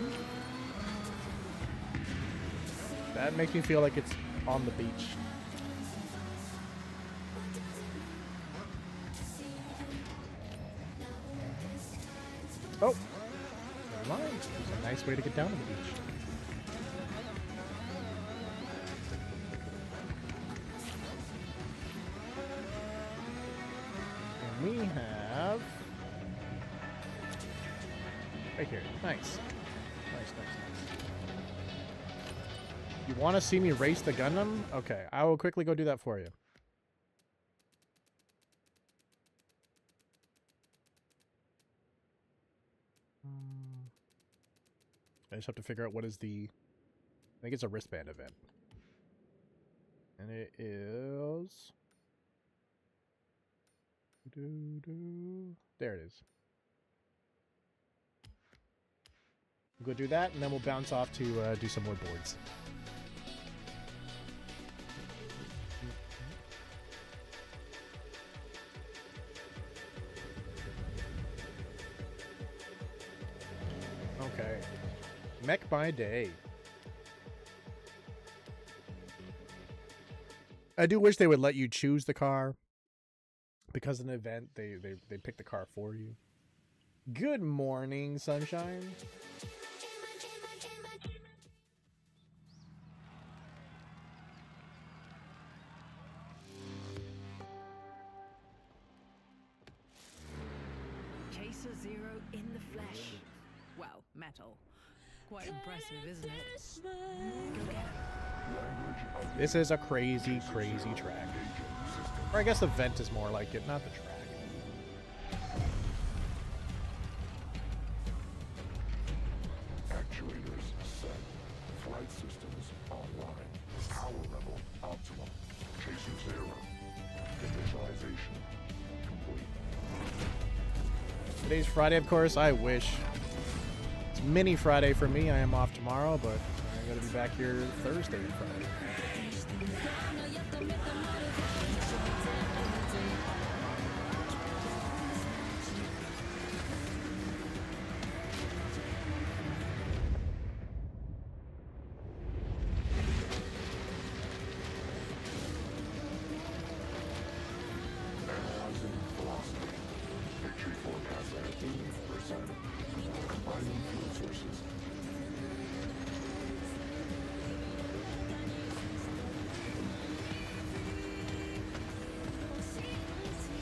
That makes me feel like it's on the beach. Oh, never mind. It's a nice way to get down to the beach. And we have right here. Nice. Nice. You want to see me race the Gundam? Okay, I will quickly go do that for you. I just have to figure out what is the... I think it's a wristband event. And it is... There it is. We'll go do that, and then we'll bounce off to do some more boards. Okay. Mech by day. I do wish they would let you choose the car. Because of an event, they pick the car for you. Good morning, sunshine. Chaser Zero in the flesh. Well, metal. Quite impressive, isn't it? Go get him. This is a crazy, crazy track. Or I guess the vent is more like it, not the track. Actuators set. Flight systems online. Power level optimum. Chaser Zero. Initialization complete. Today's Friday, of course. I wish. It's mini Friday for me. I am off tomorrow, but I'm going to be back here Thursday and Friday. Analyzing velocity. Victory forecast at 80%. Combining fuel sources.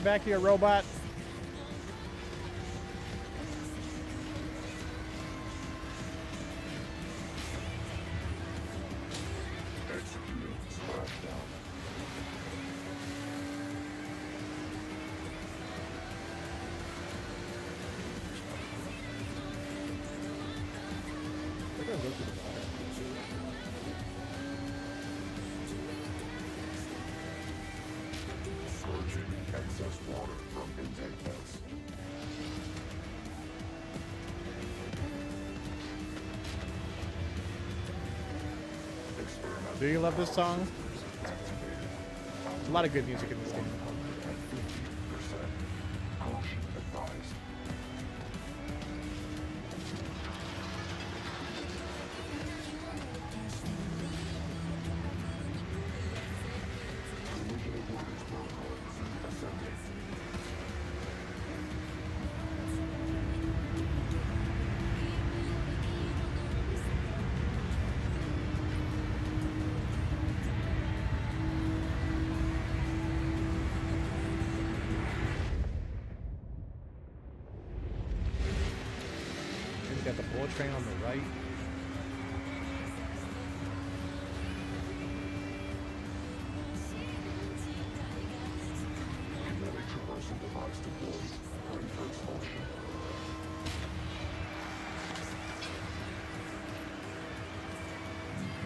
Back here, robot. Executing splashdown. Purging excess water from intake vents. Experiment. Do you love this song? There's a lot of good music in this game. 50%. Caution advised. Collision avoidance protocol. Ascending. Then you got the bullet train on the right. Kinetic traversal device deployed. Ready for expulsion.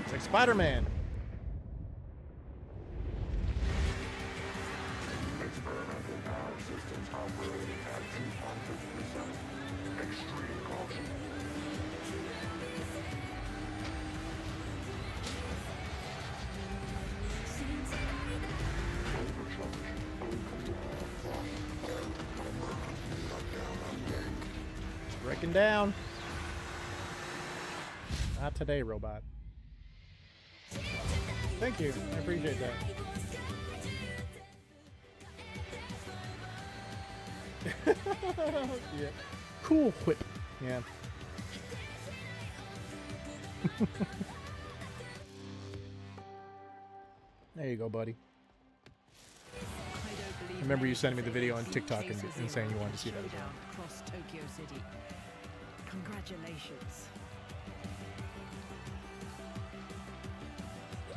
It's like Spider-Man. Experimental power systems operating at 200%. Extreme caution. It's breaking down. Not today, robot. Thank you. I appreciate that. Yeah. Cool whip. Yeah. There you go, buddy. I remember you sending me the video on TikTok and saying you wanted to see that as well. Across Tokyo City. Congratulations.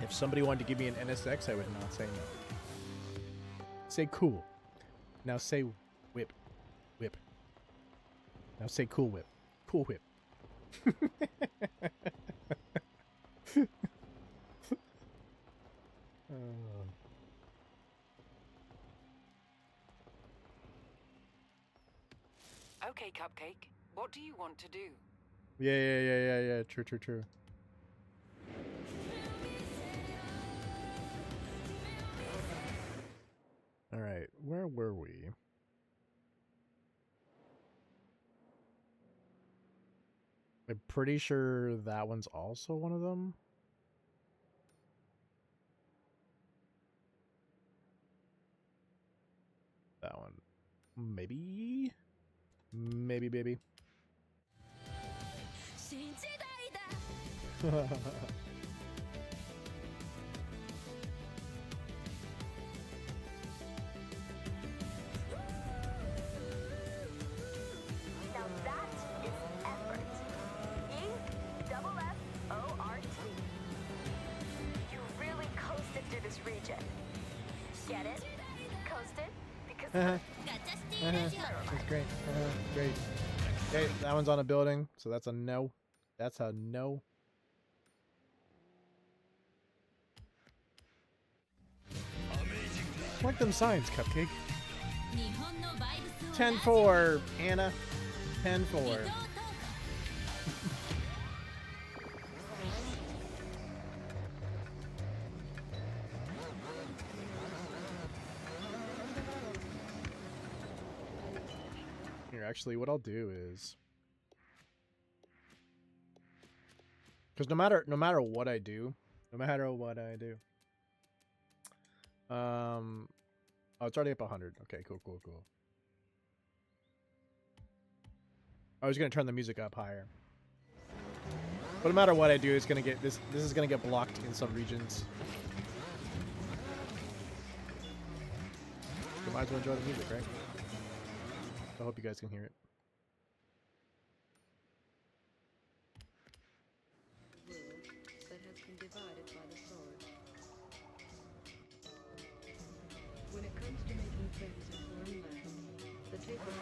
If somebody wanted to give me an NSX, I would not say no. Say cool. Now say whip. Whip. Now say cool whip. Cool whip. Okay, Cupcake. What do you want to do? Yeah. True. Alright, where were we? I'm pretty sure that one's also one of them. That one. Maybe? Maybe, baby. Now that is effort. E-double-F-O-R-T. You really coasted through this region. Get it? Coasted? Because That's great. Great. Okay, that one's on a building, so that's a no. That's a no. Like them signs, Cupcake. 10-4, Anna. 10-4. Here, actually, what I'll do is, because no matter what I do, oh, it's already up 100. Okay, cool. I was gonna turn the music up higher, but no matter what I do, it's gonna get this is gonna get blocked in some regions. You might as well enjoy the music, right? I hope you guys can hear it. That has been divided by the sword. When it comes to making friends in foreign lands, the table is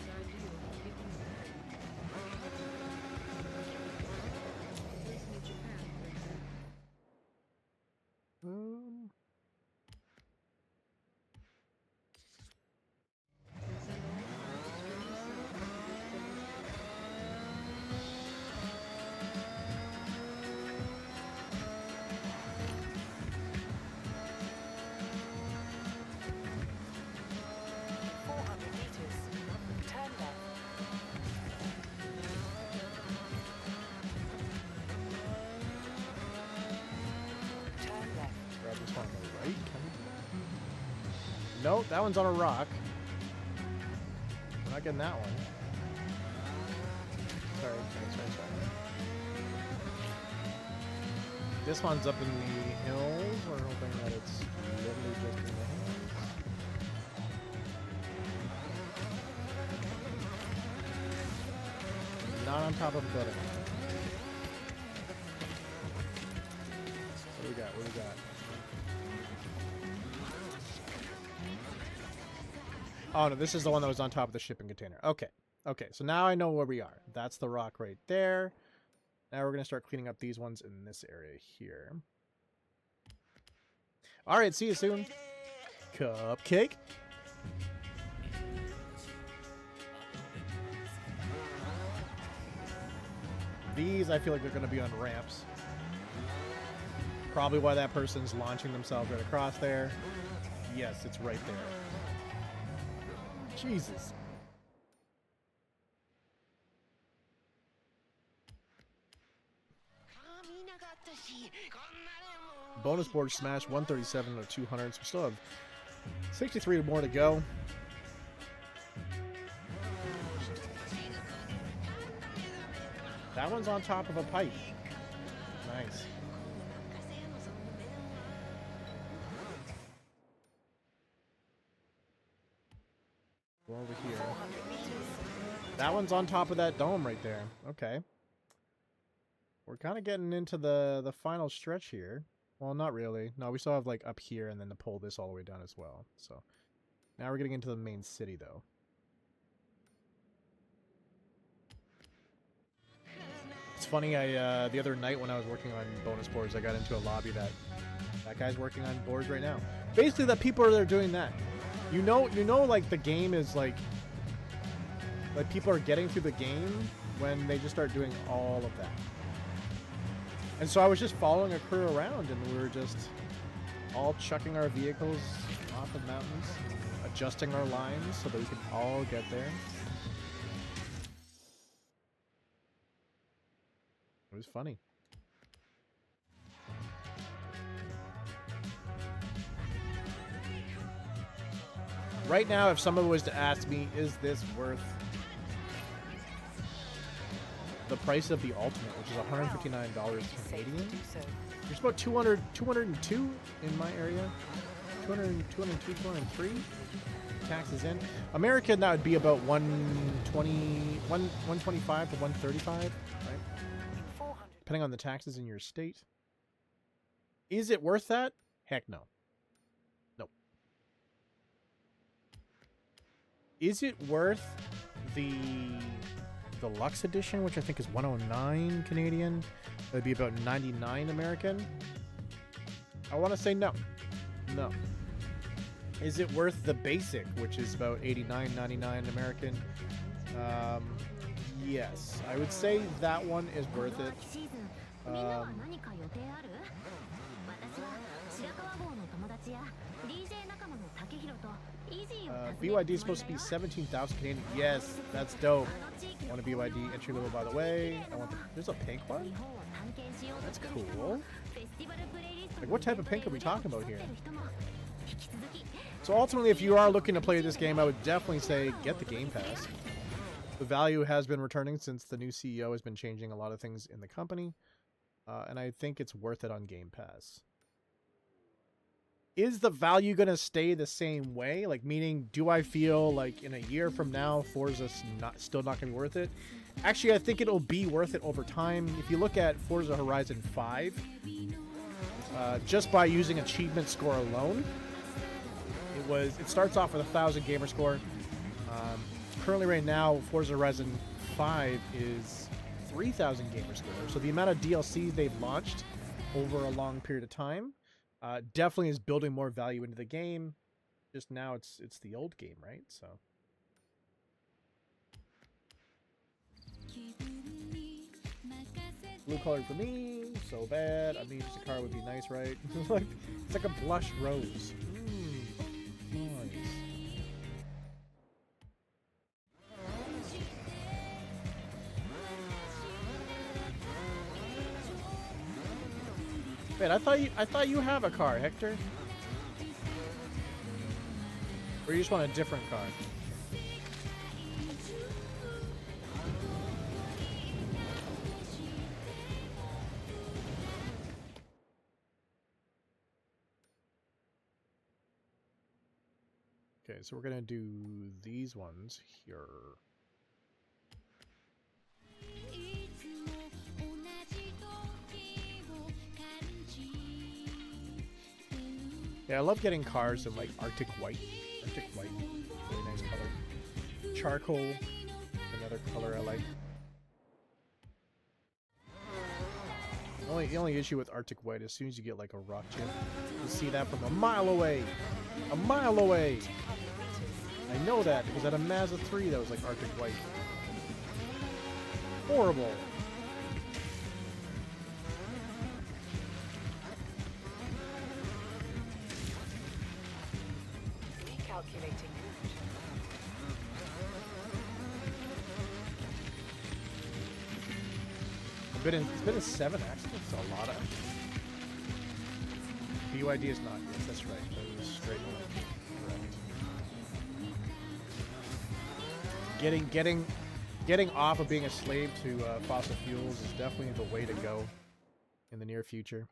ideal for giving back. Let's meet Japan, for example. No, that one's on a rock. We're not getting that one. Sorry. This one's up in the hills. We're hoping that it's literally just in the hills. Not on top of a building. What do we got? Oh no, this is the one that was on top of the shipping container. Okay, so now I know where we are. That's the rock right there. Now we're going to start cleaning up these ones in this area here. Alright, see you soon. Cupcake. These, I feel like they're going to be on ramps. Probably why that person's launching themselves right across there. Yes, it's right there. Jesus. Bonus board smash 137 out of 200. So we still have 63 more to go. That one's on top of a pipe. Nice. Go over here. 400 meters. That one's on top of that dome right there. Okay. We're kind of getting into the final stretch here. Well, not really. No, we still have like up here and then to pull this all the way down as well. So now we're getting into the main city though. It's funny, I the other night when I was working on bonus boards, I got into a lobby that guy's working on boards right now. Basically, that people are there doing that. You know, like the game is like people are getting through the game when they just start doing all of that. And so I was just following a crew around, and we were just all chucking our vehicles off of mountains, adjusting our lines so that we could all get there. It was funny. Right now, if someone was to ask me, is this worth the price of the Ultimate, which is $159 Canadian? There's about 202 in my area. 202, 203 taxes in. American, that would be about 125 to 135, right? Depending on the taxes in your state. Is it worth that? Heck no. Nope. Is it worth the deluxe edition, which I think is 109 Canadian? That'd be about 99 American. I want to say no. No. Is it worth the basic, which is about 89.99 American? Yes, I would say that one is worth it. BYD is supposed to be 17,000 Canadian. Yes, that's dope. I want a BYD entry level, by the way. There's a pink one? That's cool. Like, what type of pink are we talking about here? So ultimately, if you are looking to play this game, I would definitely say get the Game Pass. The value has been returning since the new CEO has been changing a lot of things in the company. And I think it's worth it on Game Pass. Is the value going to stay the same way? Like, meaning, do I feel like in a year from now, Forza's still not going to be worth it? Actually, I think it'll be worth it over time. If you look at Forza Horizon 5, just by using achievement score alone, it starts off with 1,000 gamer score. Currently right now, Forza Horizon 5 is 3,000 gamer score. So the amount of DLCs they've launched over a long period of time definitely is building more value into the game. Just now it's the old game, right? So blue color for me, so bad. I mean, just a car would be nice, right? It's like a blush rose. Nice. Wait, I thought you have a car, Hector. Or you just want a different car? Okay, so we're gonna do these ones here. Yeah, I love getting cars in like Arctic white. Really nice color. Charcoal, another color I like. The only issue with Arctic white, as soon as you get like a rock chip, you see that from a mile away. A mile away! I know that because I had a Mazda 3 that was like Arctic white. Horrible. Recalculating route. It's been in 7 accidents, a lot of. BYD is not. Yes, that's right. That was straight away. Correct. getting off of being a slave to fossil fuels is definitely the way to go in the near future.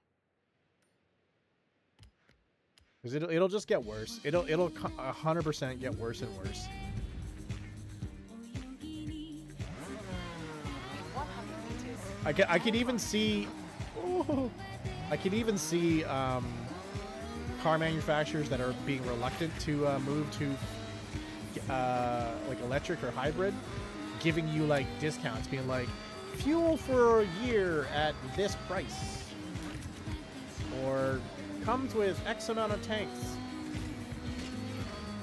Because it'll just get worse. It'll 100% get worse and worse. 100 meters. I could even see. Oh, I could even see car manufacturers that are being reluctant to move to like electric or hybrid, giving you like discounts, being like fuel for a year at this price, or comes with X amount of tanks.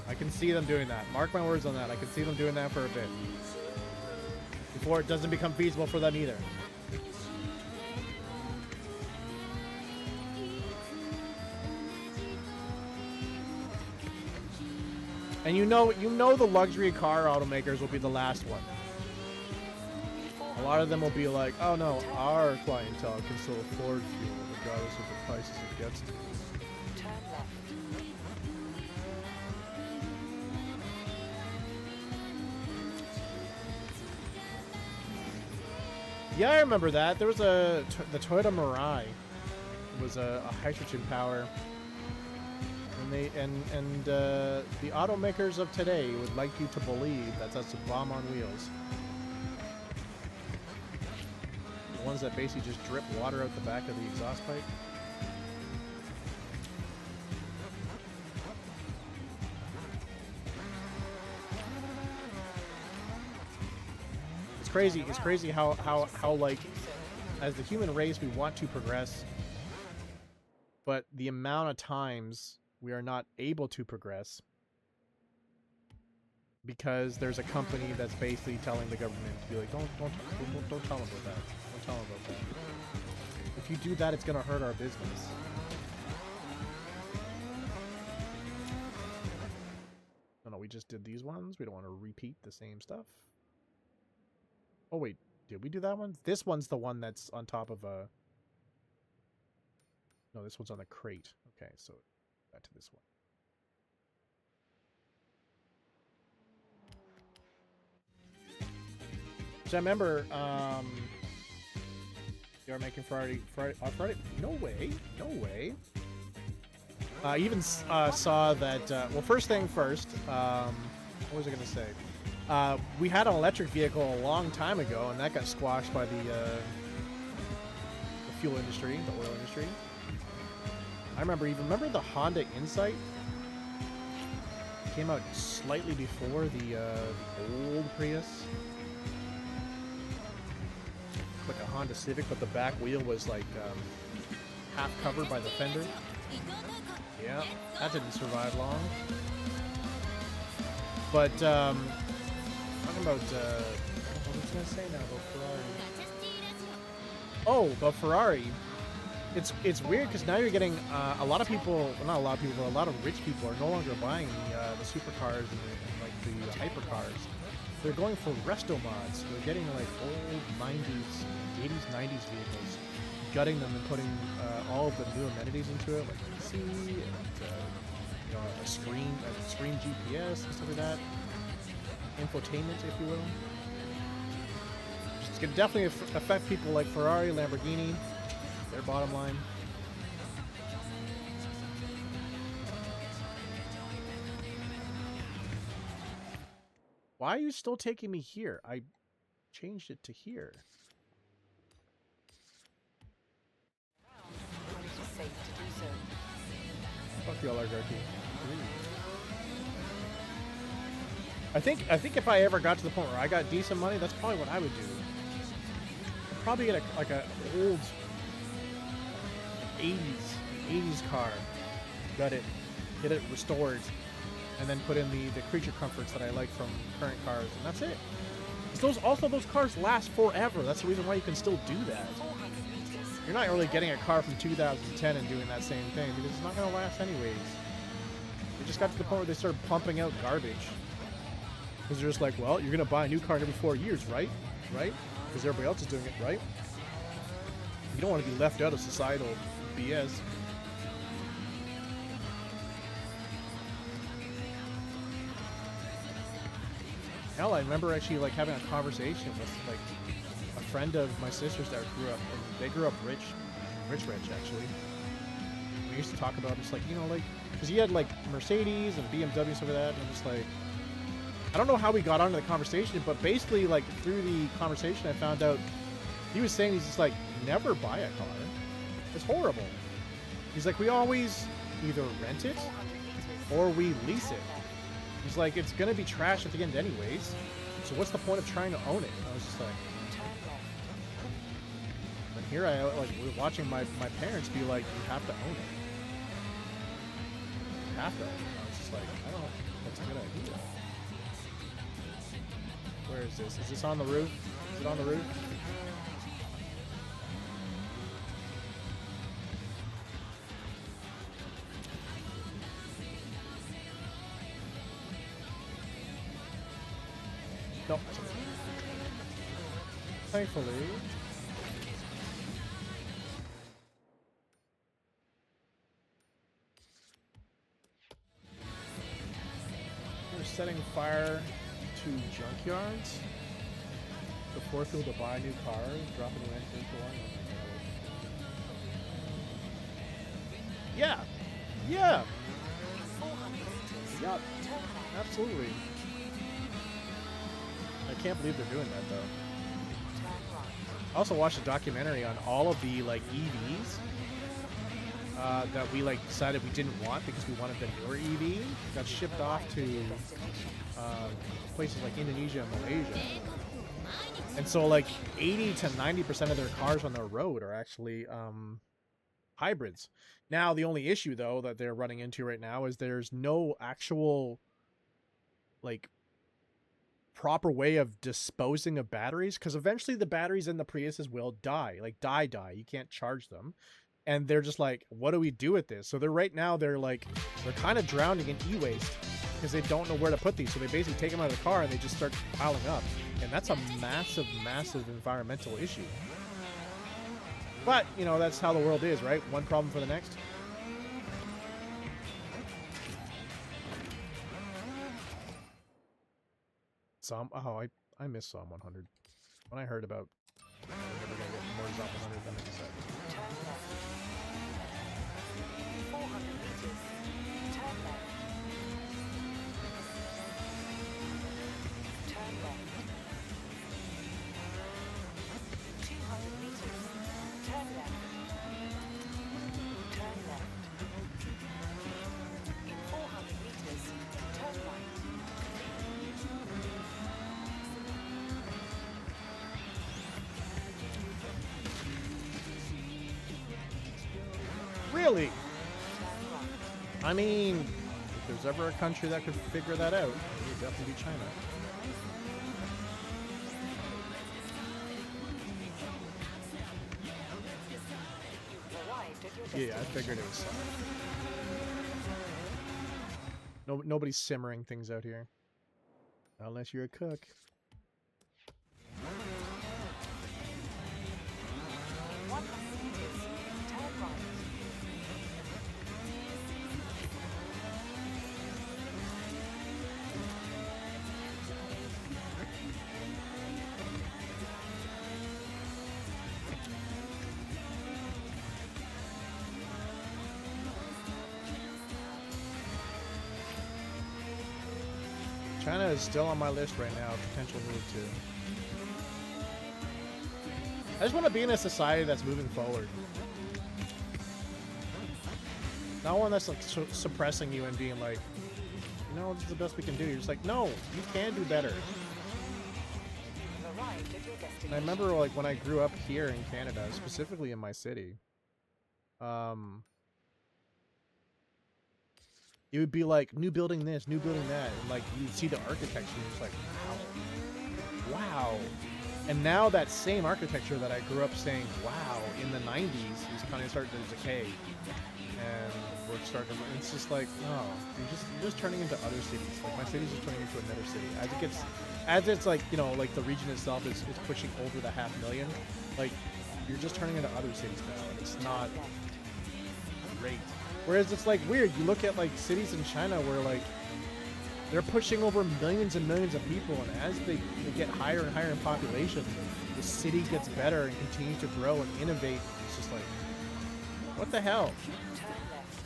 I can see them doing that. Mark my words on that. I can see them doing that for a bit before it doesn't become feasible for them either. And you know the luxury car automakers will be the last one. A lot of them will be like, oh no, our clientele can still afford fuel regardless of the prices it gets to. Turn left. Yeah, I remember that. There was the Toyota Mirai. It was a hydrogen power. And the automakers of today would like you to believe that that's a bomb on wheels. The ones that basically just drip water out the back of the exhaust pipe. It's crazy. It's crazy how like as the human race we want to progress, but the amount of times we are not able to progress because there's a company that's basically telling the government to be like, don't tell them about that. Don't tell them about that. If you do that, it's gonna hurt our business. No, we just did these ones. We don't want to repeat the same stuff. Oh wait, did we do that one? This one's the one that's on top of a. No, this one's on the crate. Okay, so. Back to this one. So I remember they were making Friday. No way. I even saw that. Well, first thing first. What was I gonna say? We had an electric vehicle a long time ago, and that got squashed by the fuel industry, the oil industry. I remember the Honda Insight came out slightly before the old Prius. Like a Honda Civic, but the back wheel was like half covered by the fender. Yeah, that didn't survive long. But talking about what was I gonna say now about Ferrari? Oh, about Ferrari. It's weird because now you're getting a lot of people, well, not a lot of people, but a lot of rich people are no longer buying the supercars and like the hypercars. They're going for resto mods. They're getting like old 90s, 80s, 90s vehicles, gutting them and putting all of the new amenities into it, like AC and you know, a screen GPS and stuff like that, infotainment, if you will. It's gonna definitely affect people like Ferrari, Lamborghini. Their bottom line. Why are you still taking me here? I changed it to here. When it is safe to do so. Fuck the oligarchy. I think if I ever got to the point where I got decent money, that's probably what I would do. I'd probably get like a old 80s car, gut it, get it restored, and then put in the creature comforts that I like from current cars, and that's it. Those cars last forever. That's the reason why you can still do that. You're not really getting a car from 2010 and doing that same thing because it's not going to last anyways. They just got to the point where they started pumping out garbage because they're just like, well, you're going to buy a new car every 4 years, right? Because everybody else is doing it, right? You don't want to be left out of societal BS. Hell, I remember actually like having a conversation with like a friend of my sister's that grew up, and they grew up rich actually. We used to talk about just like, you know, like, because he had like Mercedes and BMW and stuff like that, and I'm just like, I don't know how we got onto the conversation, but basically like through the conversation I found out he was saying he's just like, never buy a car. It's horrible. He's like, we always either rent it or we lease it. He's like, it's gonna be trash at the end anyways, so what's the point of trying to own it? And I was just like, and here I like we're watching my parents be like, you have to own it. You have to own it. I was just like, I don't know, that's a good idea. Where is this? Is this on the roof? Is it on the roof? No. Thankfully. We're setting fire to junkyards to force people to buy new cars, drop a new engine into one. Yeah. Yeah. Yep. Absolutely. I can't believe they're doing that though. I also watched a documentary on all of the like EVs that we like decided we didn't want because we wanted the newer EV. Got shipped off to places like Indonesia and Malaysia. And so like 80 to 90% of their cars on the road are actually hybrids. Now the only issue though that they're running into right now is there's no actual like proper way of disposing of batteries, because eventually the batteries in the Priuses will die. You can't charge them, and they're just like, what do we do with this? So they're kind of drowning in e-waste because they don't know where to put these. So they basically take them out of the car and they just start piling up, and that's a massive environmental issue. But you know, that's how the world is, right? One problem for the next. I miss Psalm 100. When I heard about we're never gonna get more Psalm 100, then I decided. Turn left. 400 meters. Turn left. Turn left. 200 meters. Turn left. Turn left. In 400 meters, turn right. Really? I mean, if there's ever a country that could figure that out, it would definitely be China. Arrived at your Yeah, I figured it was something. Nobody's simmering things out here. Unless you're a cook. 100 meters. Turn right. China is still on my list right now, potential move to. I just want to be in a society that's moving forward. Not one that's like suppressing you and being like, you know, this is the best we can do. You're just like, no, you can do better. Arrived at your destination. And I remember like when I grew up here in Canada, specifically in my city, it would be like new building this, new building that, and like you'd see the architecture and you're just like, wow. And now that same architecture that I grew up saying, wow, in the 90s is kind of starting to decay. And we're starting to, it's just like, oh, you're just turning into other cities. Like my city's just turning into another city. As it's like, you know, like the region itself is pushing over the 500,000, like you're just turning into other cities now. And it's not great. Whereas it's like weird, you look at like cities in China where like They're pushing over millions and millions of people, and as they get higher and higher in population, the city gets better and continues to grow and innovate. It's just like, what the hell? Turn left.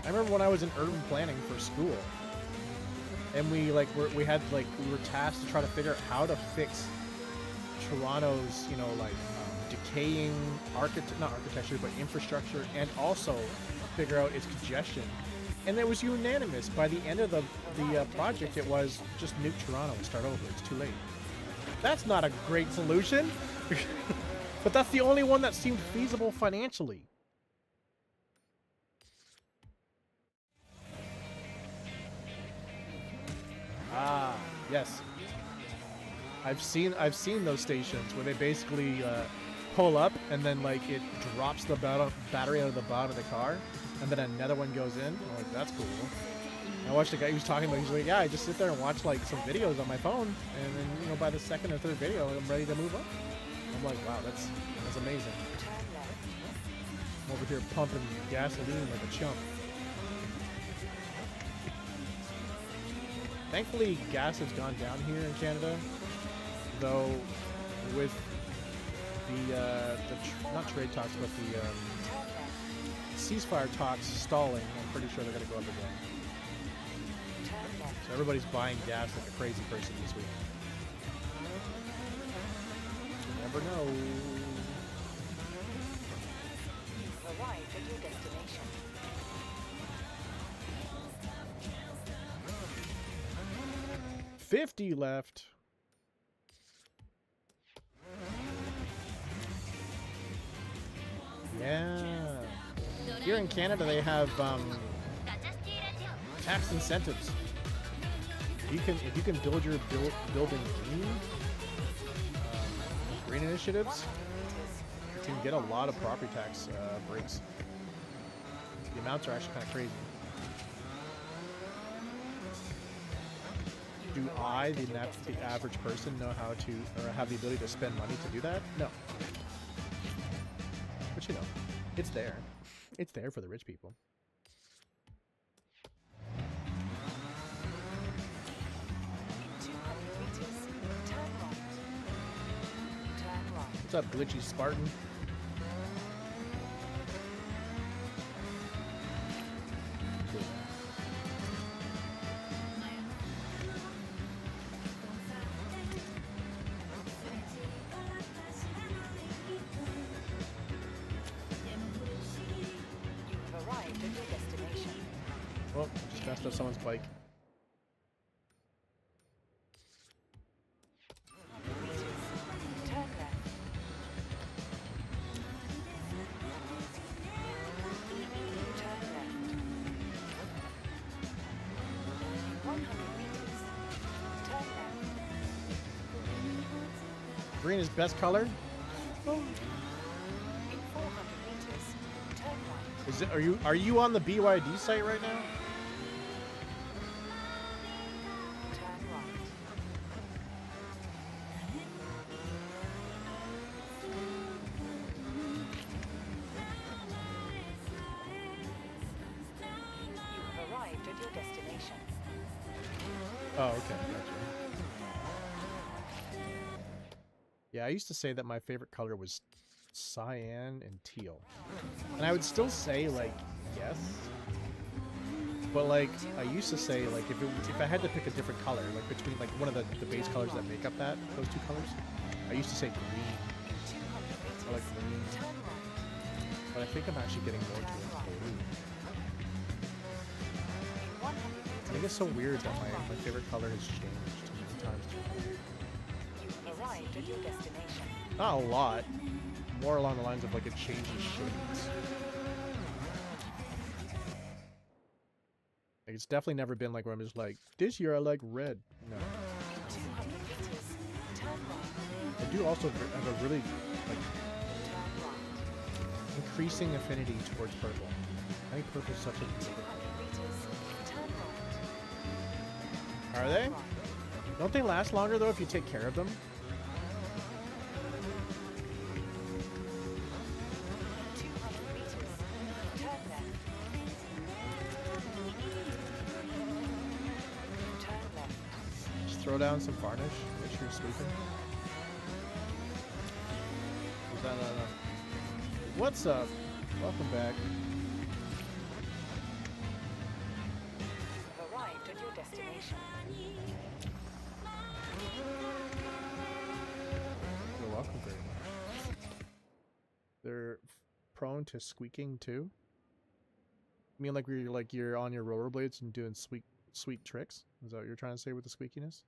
I remember when I was in urban planning for school, and we were tasked to try to figure out how to fix Toronto's, decaying not architecture, but infrastructure, and also figure out its congestion. And it was unanimous. By the end of the project, it was just nuke Toronto and start over. It's too late. That's not a great solution, but that's the only one that seemed feasible financially. Ah, yes. I've seen those stations where they basically pull up and then like it drops the battery out of the bottom of the car, and then another one goes in. I'm like, that's cool. I watched the guy who was talking about. He's like, yeah, I just sit there and watch like some videos on my phone, and then by the second or third video, I'm ready to move up. I'm like, wow, that's amazing. I'm over here pumping gasoline like a chump. Thankfully, gas has gone down here in Canada, though with the not trade talks, but the ceasefire talks stalling, I'm pretty sure they're going to go up again. So everybody's buying gas like a crazy person this week. You never know. You've arrived at your destination. $50 left. Yeah. Here in Canada, they have tax incentives. If you can build your building green initiatives, you can get a lot of property tax breaks. The amounts are actually kind of crazy. Do I, the average person, know how to, or have the ability to spend money to do that? No. But it's there. It's there for the rich people. What's up, glitchy Spartan? You've arrived at your destination. Well, just messed up someone's bike. Turn left. Turn left. 100 meters. Turn left. Green is best color. In 400 meters. Turn right. Is it? Are you on the BYD site right now? Turn right. You've arrived at your destination. Oh, okay, gotcha. Yeah, I used to say that my favorite color was cyan and teal, and I would still say like yes, but like I used to say like if I had to pick a different color, like between like one of the base colors that make up those two colors, I used to say green. I like green, but I think I'm actually getting more towards blue. I think it's so weird that my favorite color has changed many times through. You've arrived at your destination. Not a lot. More along the lines of like it changes shades. Like it's definitely never been like where I'm just like, this year I like red. No. 200 meters. Turn right. I do also have a really like Turn right. increasing affinity towards purple. I think purple is such a beautiful 200 meters. Turn right. color. Are they? Don't they last longer though if you take care of them? 200 meters. Turn left. throw down some varnish? Make sure you're sweeping. No. What's up? Welcome back. You've arrived at your destination. You're welcome very much. They're prone to squeaking too? You mean like you're on your rollerblades and doing sweet tricks? Is that what you're trying to say with the squeakiness?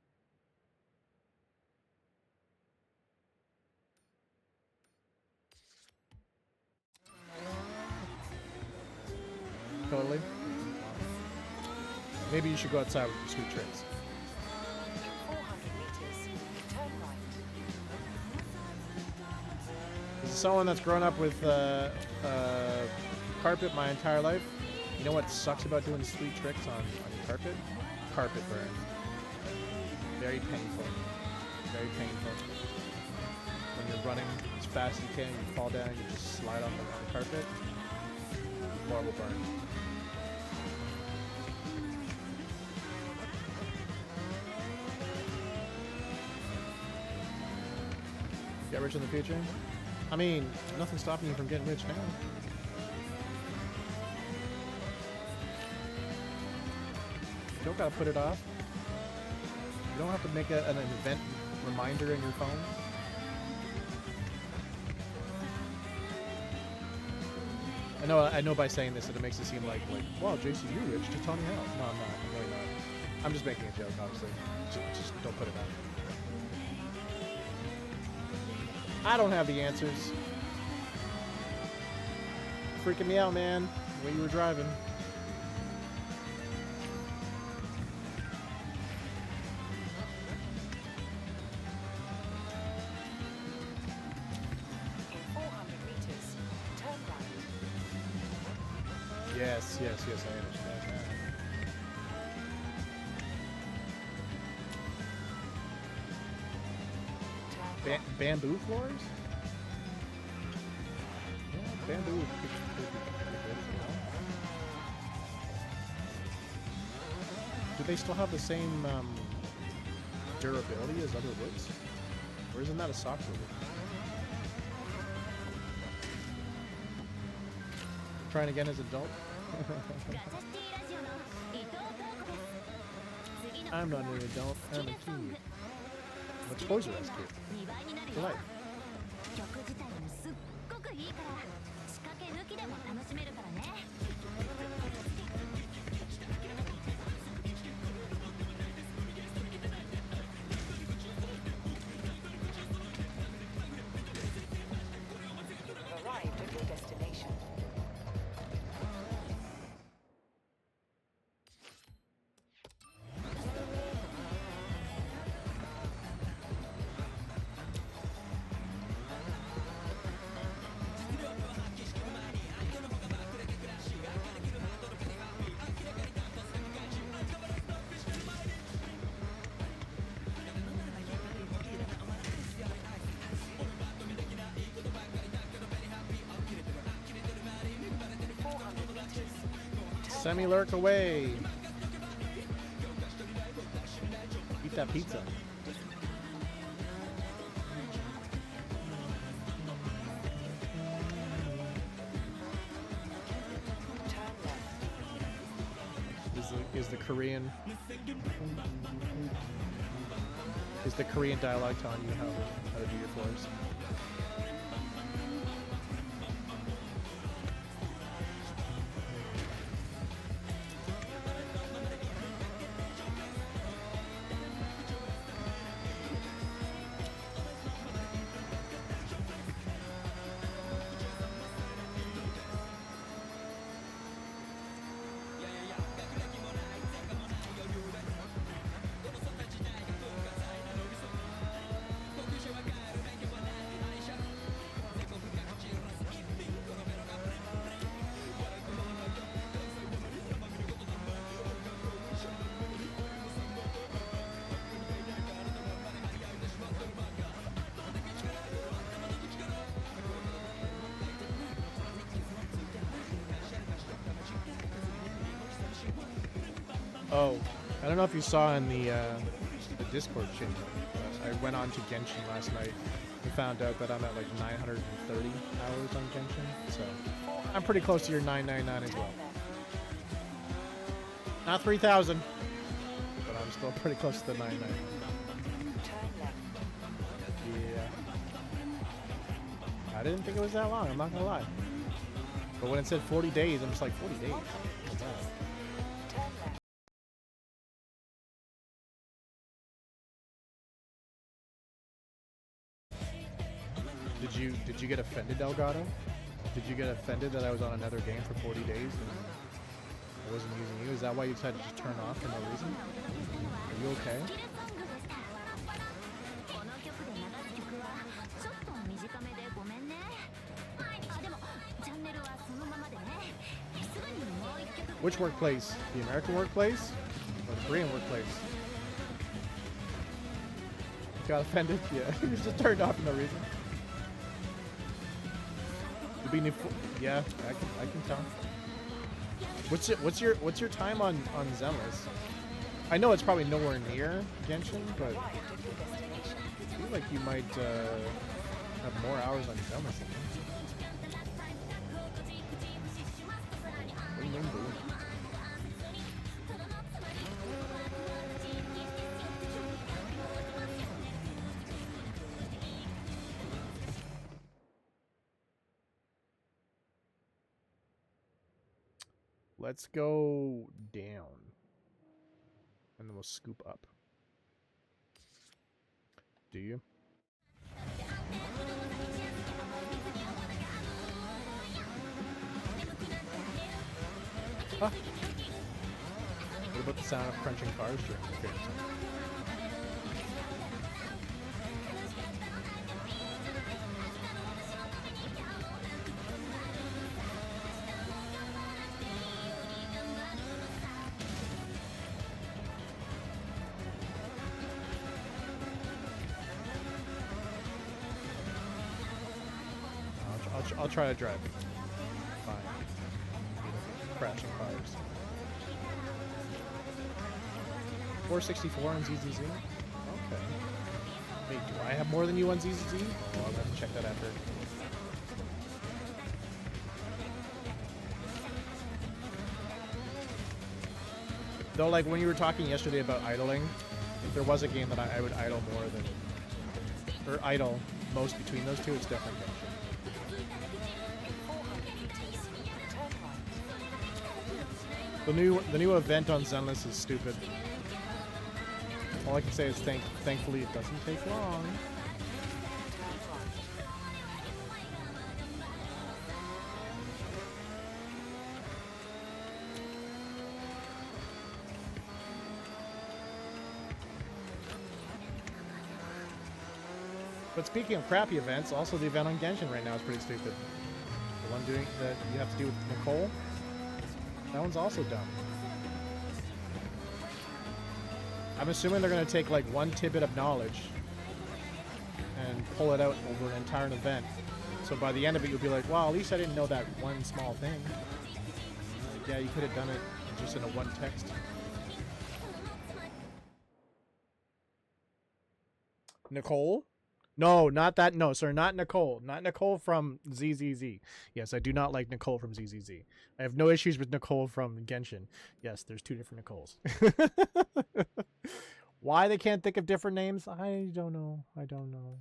Totally. Maybe you should go outside with your sweet tricks. In 400 meters, turn right. As someone that's grown up with carpet my entire life, you know what sucks about doing sweet tricks on carpet? Carpet burn. Very painful. Very painful. When you're running as fast as you can, you fall down, you just slide on the carpet. Horrible burn. Get rich in the future? I mean, nothing's stopping you from getting rich now. You don't gotta put it off. You don't have to make an event reminder in your phone. I know by saying this that it makes it seem like wow, JC, you're rich. Just tell me how. No, I'm not. I'm really not. I'm just making a joke, obviously. Just don't put it on. I don't have the answers. Freaking me out, man. The way you were driving. In 400 meters, turn right. Yes, I understand that. Bamboo floors? Yeah, bamboo would be good as well. Do they still have the same durability as other woods? Or isn't that a softer wood? Trying again as an adult? I'm not an adult, I'm a teen. What's Forza as kid? For life. 曲自体もすっごくいいから仕掛け抜きでも楽しめるからね。 You've arrived at your destination. Semi-lurk away. Eat that pizza. Turn left. Is the Korean dialogue telling you how to do your floors? Oh, I don't know if you saw in the Discord changed. I went on to Genshin last night and found out that I'm at like 930 hours on Genshin. So I'm pretty close to your 999 as well. Not 3,000, but I'm still pretty close to the 999. Yeah. I didn't think it was that long, I'm not gonna lie. But when it said 40 days, I'm just like, 40 days? What's that? Did you get offended, Delgado? Did you get offended that I was on another game for 40 days and I wasn't using you? Is that why you decided to just turn off for no reason? Are you okay? この曲で流す曲はちょっと短めでごめんね。あ、でもチャンネルはそのままでね。すぐにもう一曲。Which workplace? The American workplace? Or the Korean workplace? Got offended? Yeah, you just turned off for no reason. Yeah, I can tell. What's your time on Zenless? I know it's probably nowhere near Genshin, but I feel like you might have more hours on Zenless than me. What do you mean, boo? Let's go down. And then we'll scoop up. Do you? Huh? What about the sound of crunching cars during the game? I'll try to drive. Fine. Crashing cars. 464 on ZZZ? Okay. Wait, do I have more than you on ZZZ? Well, I'll have to check that after. Though, like, when you were talking yesterday about idling, if there was a game that I would idle more than... or idle most between those two, it's definitely Genshin. The new event on Zenless is stupid. All I can say is thankfully it doesn't take long. But speaking of crappy events, also the event on Genshin right now is pretty stupid. The one doing that you have to do with Nicole. That one's also dumb. I'm assuming they're going to take like one tidbit of knowledge and pull it out over an entire event. So by the end of it, you'll be like, wow, at least I didn't know that one small thing. Yeah, you could have done it just in a one text. Nicole? No, not that. No, sir, not Nicole. Not Nicole from ZZZ. Yes, I do not like Nicole from ZZZ. I have no issues with Nicole from Genshin. Yes, there's two different Nicoles. Why they can't think of different names? I don't know. I don't know.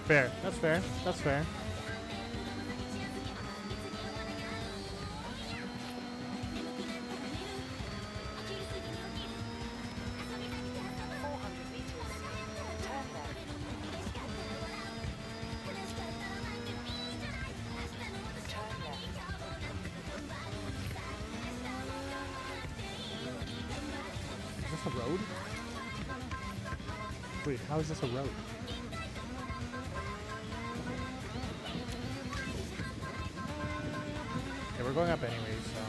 Fair. That's fair. That's fair. A road? Wait, how is this a road? Okay, we're going up anyways, so...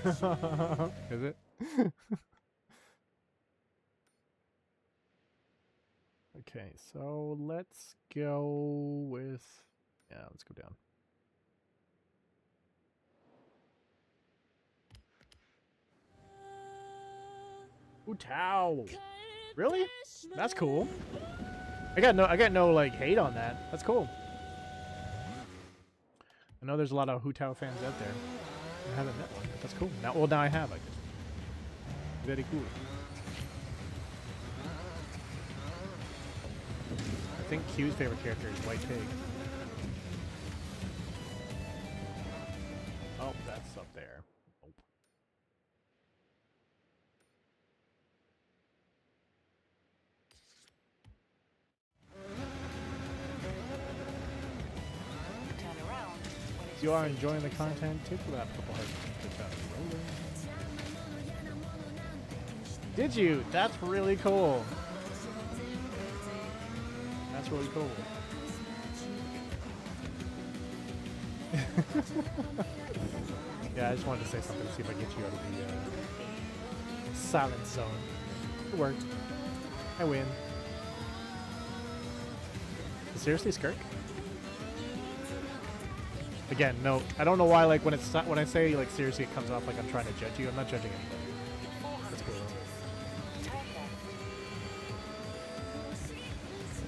Is it? Okay, so let's go with... Yeah, let's go down. Utao. Really? That's cool. I got no like hate on that. That's cool. I know there's a lot of Hutao fans out there. I haven't met one. That's cool. Now, well, now I have, I guess. Very cool. I think Q's favorite character is White Pig. Oh, that's up there. Nope. Turn around when it If you is are safe to enjoying the do so. content, take that couple hearts and get that rolling. Did you? That's really cool. That's really cool. Yeah, I just wanted to say something to see if I get you out of the silent zone. It worked. I win. Seriously, Skirk? Again, no. I don't know why. Like when I say like seriously, it comes off like I'm trying to judge you. I'm not judging anybody. That's cool. Turn left.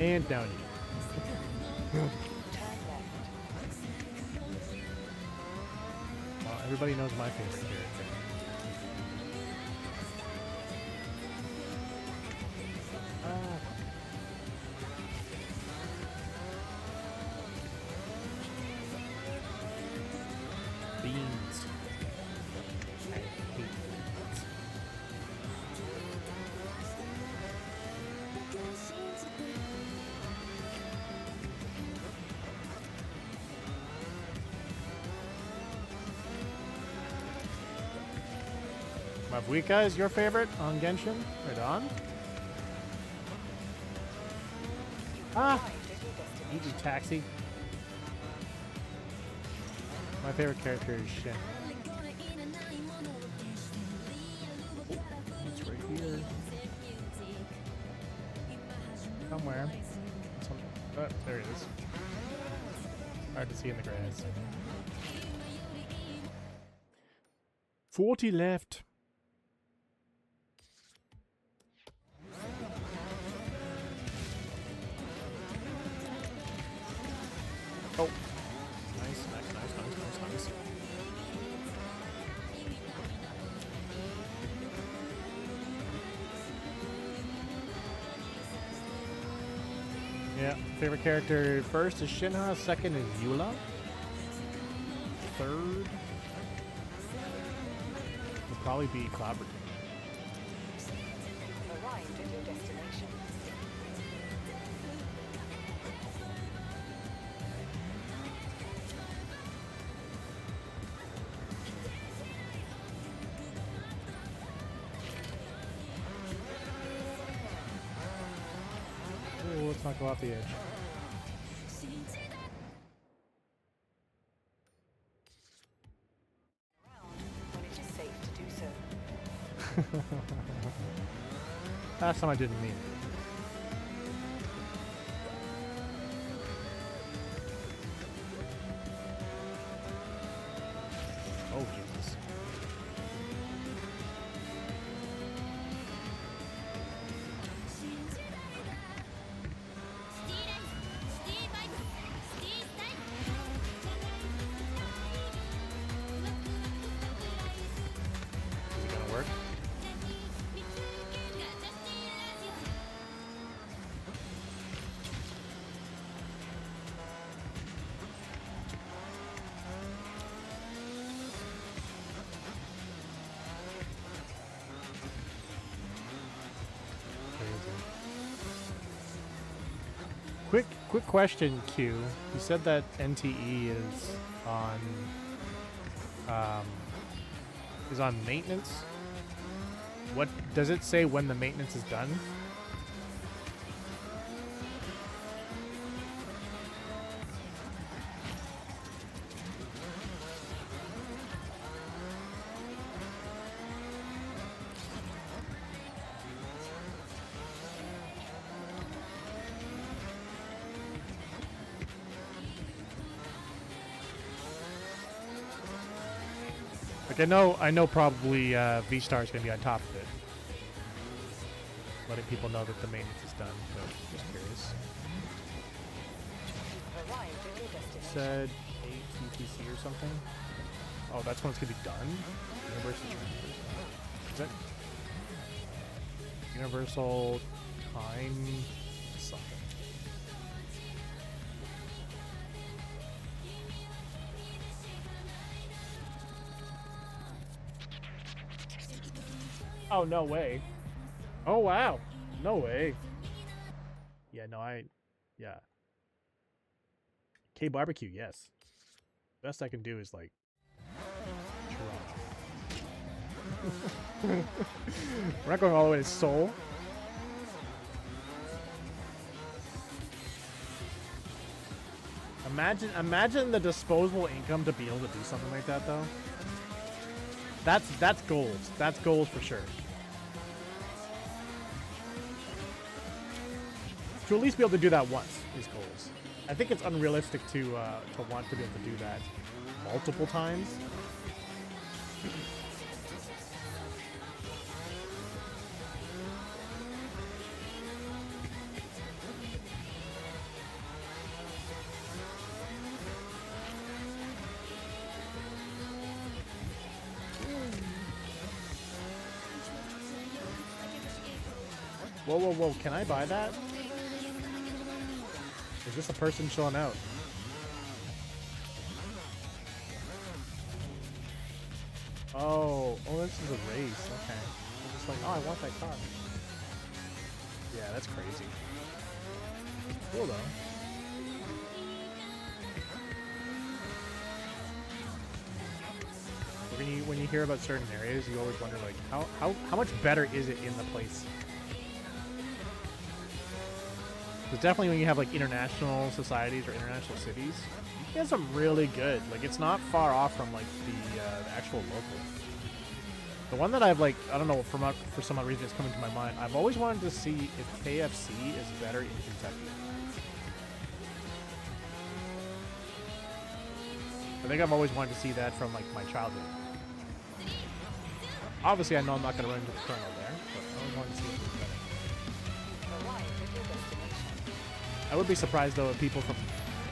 And down you. Turn left. Well, everybody knows my favorite character. Beans. I hate beans. Mavuika is your favorite on Genshin? Or on? Ah! Easy taxi. My favorite character is Shin. Oh, it's right here. Somewhere. Oh, there it is. Hard to see in the grass. 40 left. Oh. Nice. Yeah, favorite character first is Shinra, second is Eula. Third would probably be Cloudberry. Arrived at your destination. Ooh, let's not go off the edge. When it is safe to do so. Last time I didn't mean it. Oh, Jesus. Is it gonna work? Quick question, Q. You said that NTE is on maintenance. What does it say when the maintenance is done? Like I know probably V-Star is gonna be on top of it, letting people know that the maintenance is done. But just curious. You've arrived at your destination. Said ATTC or something. Oh, that's when it's gonna be done. Universal transfers. Is that universal time something? Oh, no way. Oh, wow. No way. Yeah, no, yeah. K-barbecue, yes. Best I can do is, like, try. We're not going all the way to Seoul. Imagine the disposable income to be able to do something like that, though. That's gold. That's gold for sure. To at least be able to do that once is goals. I think it's unrealistic to want to be able to do that multiple times. Whoa, whoa, whoa, can I buy that? Is this a person showing out? Oh, this is a race, okay. I'm just like, oh, I want that car. Yeah, that's crazy. Cool, though. When you hear about certain areas, you always wonder, like, how much better is it in the place? Because definitely when you have like international societies or international cities, you get some really good. Like it's not far off from like the actual local. The one that I've like, I don't know, for some odd reason it's coming to my mind. I've always wanted to see if KFC is better in Kentucky. I think I've always wanted to see that from like my childhood. Obviously, I know I'm not going to run into the Colonel there, but I always wanted to see if it was better. I would be surprised though if people from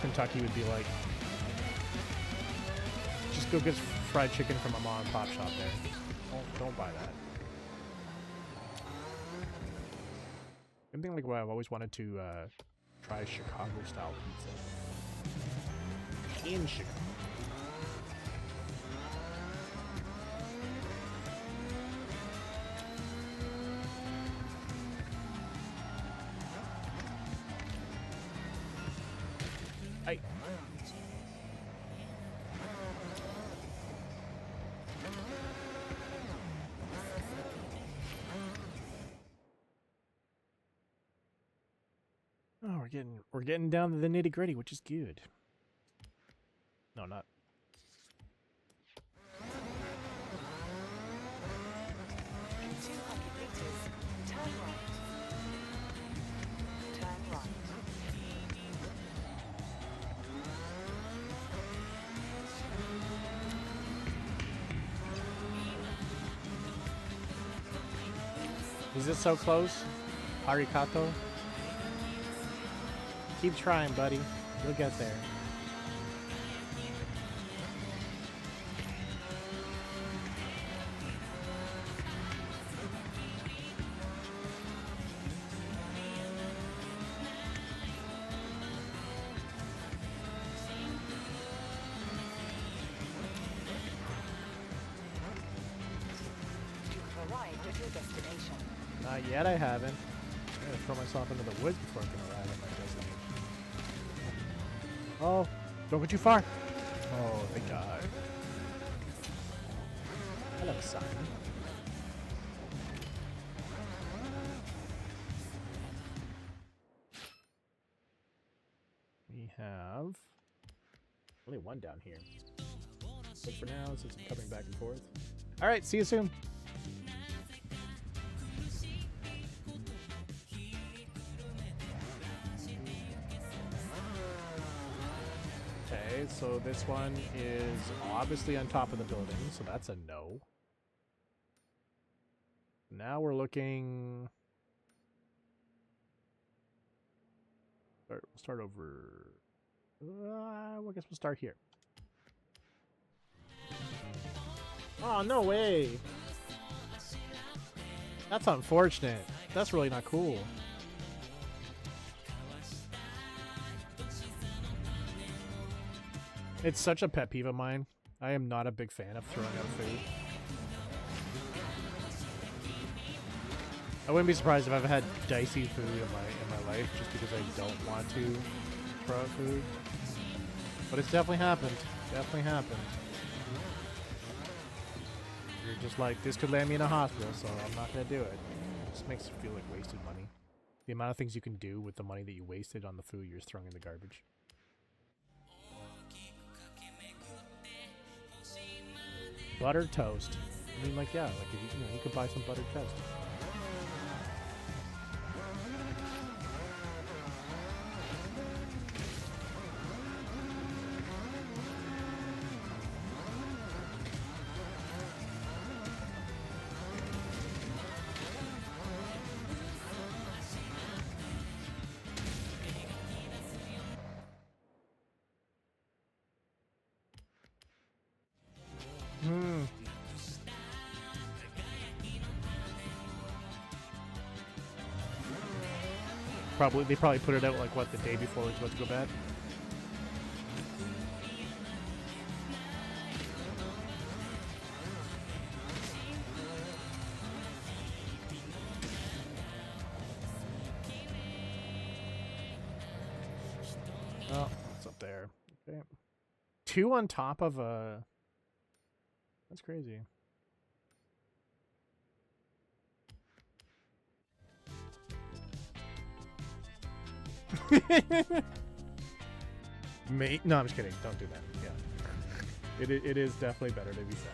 Kentucky would be like, just go get fried chicken from a mom and pop shop there. Don't buy that. Something like what I've always wanted to try Chicago style pizza in Chicago. Oh, we're getting down to the nitty gritty, which is good. No, not. In 200 meters, turn right. Turn right. Is it so close? Arigato? Keep trying, buddy. You'll get there. You've arrived at your destination. Not yet, I haven't. I'm gonna throw myself into the woods before I can arrive at my destination. Oh, don't go too far. Oh, thank God. Hello, son. We have only one down here. But for now, since I'm coming back and forth. All right, see you soon. Okay, Okay, so this one is obviously on top of the building, so that's a no. Now we're looking... We'll start over... I guess we'll start here. Oh, no way! That's unfortunate. That's really not cool. It's such a pet peeve of mine. I am not a big fan of throwing out food. I wouldn't be surprised if I've had dicey food in my life just because I don't want to throw out food. But it's definitely happened. Definitely happened. You're just like, this could land me in a hospital, so I'm not gonna do it. It just makes it feel like wasted money. The amount of things you can do with the money that you wasted on the food you're just throwing in the garbage. Buttered toast. I mean, like, yeah, like if you could buy some buttered toast. They probably put it out like what, the day before it's about to go bad. Oh, it's up there. Okay. 2 on top of a... That's crazy. Mate, no, I'm just kidding. Don't do that. Yeah, it is definitely better to be sad.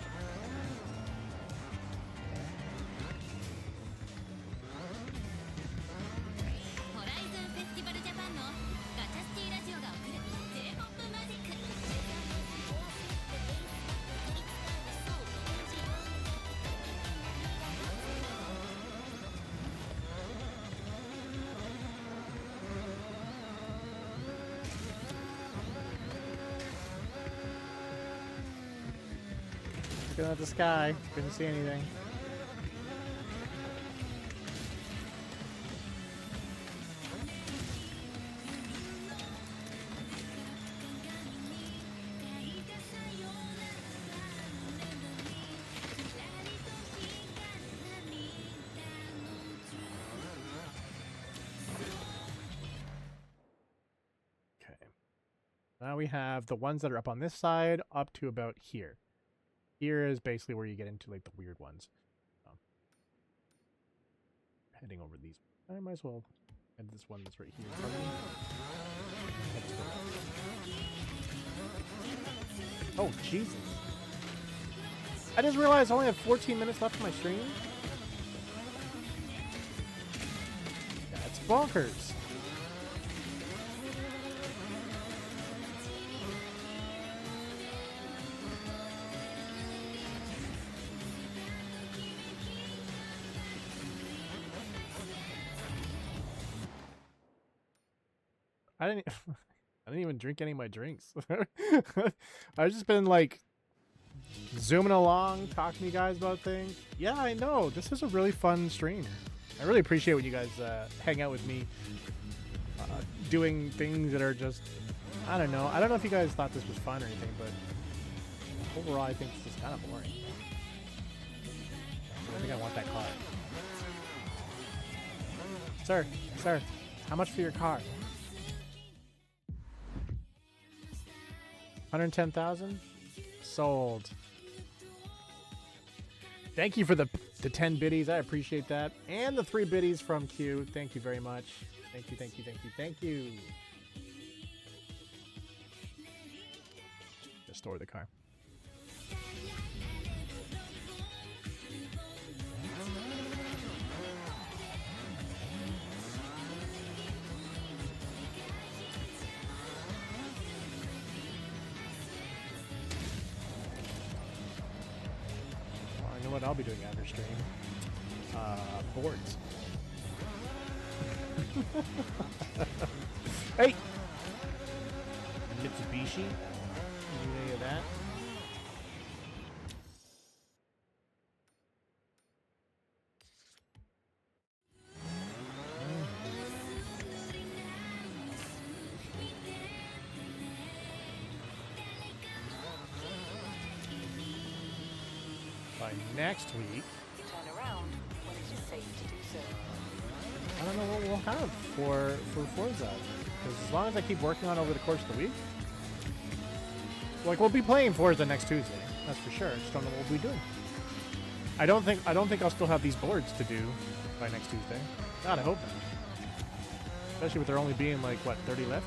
Looking at the sky, couldn't see anything. Okay. Now we have the ones that are up on this side up to about here. Here is basically where you get into like the weird ones. Heading over these. I might as well head this one that's right here. Oh, Jesus. I just realized I only have 14 minutes left in my stream. That's bonkers. I didn't even drink any of my drinks. I've just been like zooming along, talking to you guys about things. Yeah, I know. This is a really fun stream. I really appreciate when you guys hang out with me doing things that are just, I don't know. I don't know if you guys thought this was fun or anything, but overall I think this is kind of boring. I think I want that car. Sir, how much for your car? 110,000? Sold. Thank you for the 10 biddies. I appreciate that. And the 3 biddies from Q. Thank you very much. Thank you, thank you, thank you, thank you. Just store the car. I'll be doing after stream. Boards. Hey! Mitsubishi? You need any of that? By next week, Turn around when it is safe to do so. I don't know what we'll have for Forza. Because as long as I keep working on it over the course of the week, like we'll be playing Forza next Tuesday, that's for sure. I just don't know what we'll be doing. I don't think I'll still have these boards to do by next Tuesday. God, I hope not. Especially with there only being like what, 30 left?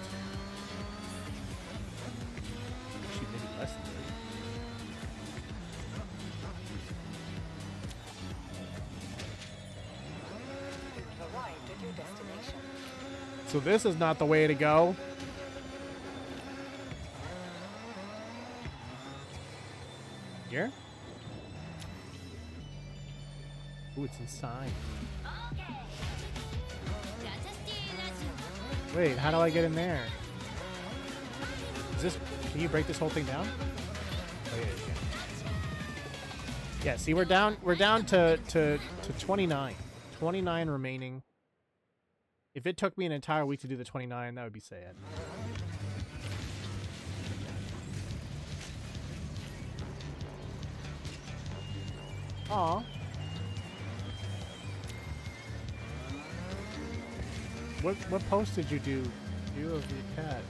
Actually, maybe less than 30. You've arrived at your destination. So this is not the way to go. Here? Ooh, it's inside. Wait, how do I get in there? Is this... Can you break this whole thing down? Oh, yeah, you can. Yeah, see, we're down to 29. 29 remaining. If it took me an entire week to do the 29, that would be sad. Aw. What post did you do? You of your cat.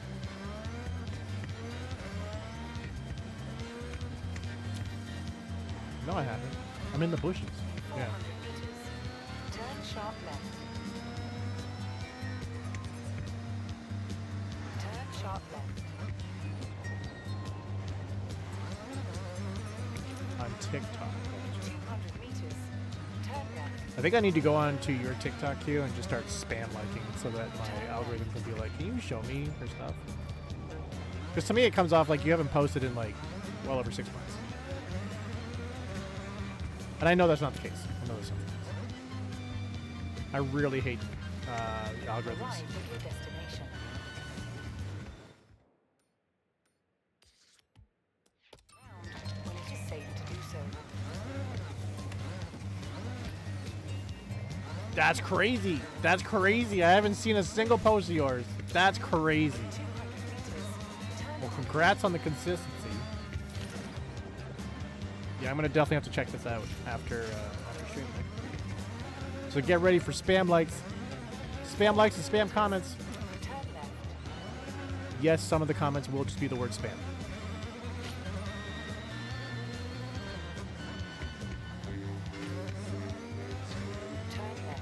No, I haven't. I'm in the bushes. Yeah. 400 meters. Turn sharp left. Turn sharp left. On TikTok. 200 meters. Turn left. I think I need to go on to your TikTok queue and just start spam liking so that my algorithm can be like, can you show me your stuff? Because to me it comes off like you haven't posted in like well over 6 months. And I know that's not the case. I know that's not the case. I really hate algorithms. Arrived at your destination. Round when it is safe to do so. That's crazy. That's crazy. I haven't seen a single post of yours. That's crazy. 200 meters. Turn Well, congrats on the consistency. Yeah, I'm gonna definitely have to check this out after streaming. So get ready for spam likes and spam comments. turn left. Yes, some of the comments will just be the word spam. Turn left.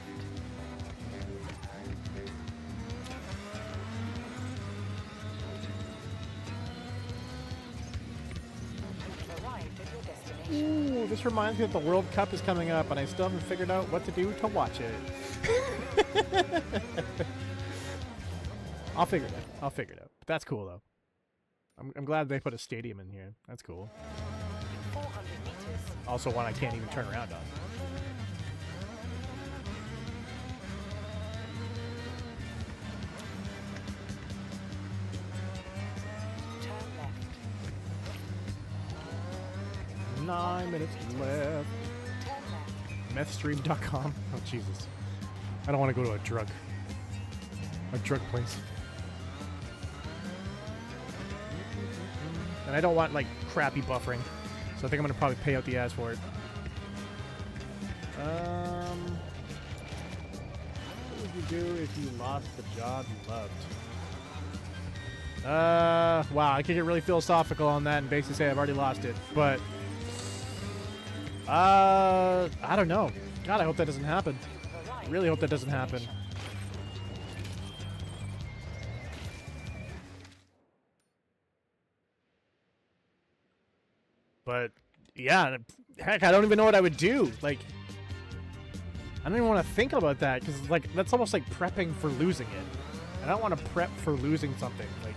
You've arrived at your destination. Ooh, this reminds me that the World Cup is coming up, and I still haven't figured out what to do to watch it. I'll figure it out. I'll figure it out. But that's cool, though. I'm glad they put a stadium in here. That's cool. 400 meters. Also one I can't even turn around on. Turn left. 9 minutes left. Turn left. Methstream.com. Oh, Jesus. I don't want to go to a drug place. And I don't want, like, crappy buffering. So I think I'm going to probably pay out the ass for it. What would you do if you lost the job you loved? Wow, I could get really philosophical on that and basically say I've already lost it. But, I don't know. God, I hope that doesn't happen. I really hope that doesn't happen. But, yeah, heck, I don't even know what I would do. Like, I don't even want to think about that, because, like, that's almost like prepping for losing it. I don't want to prep for losing something. Like,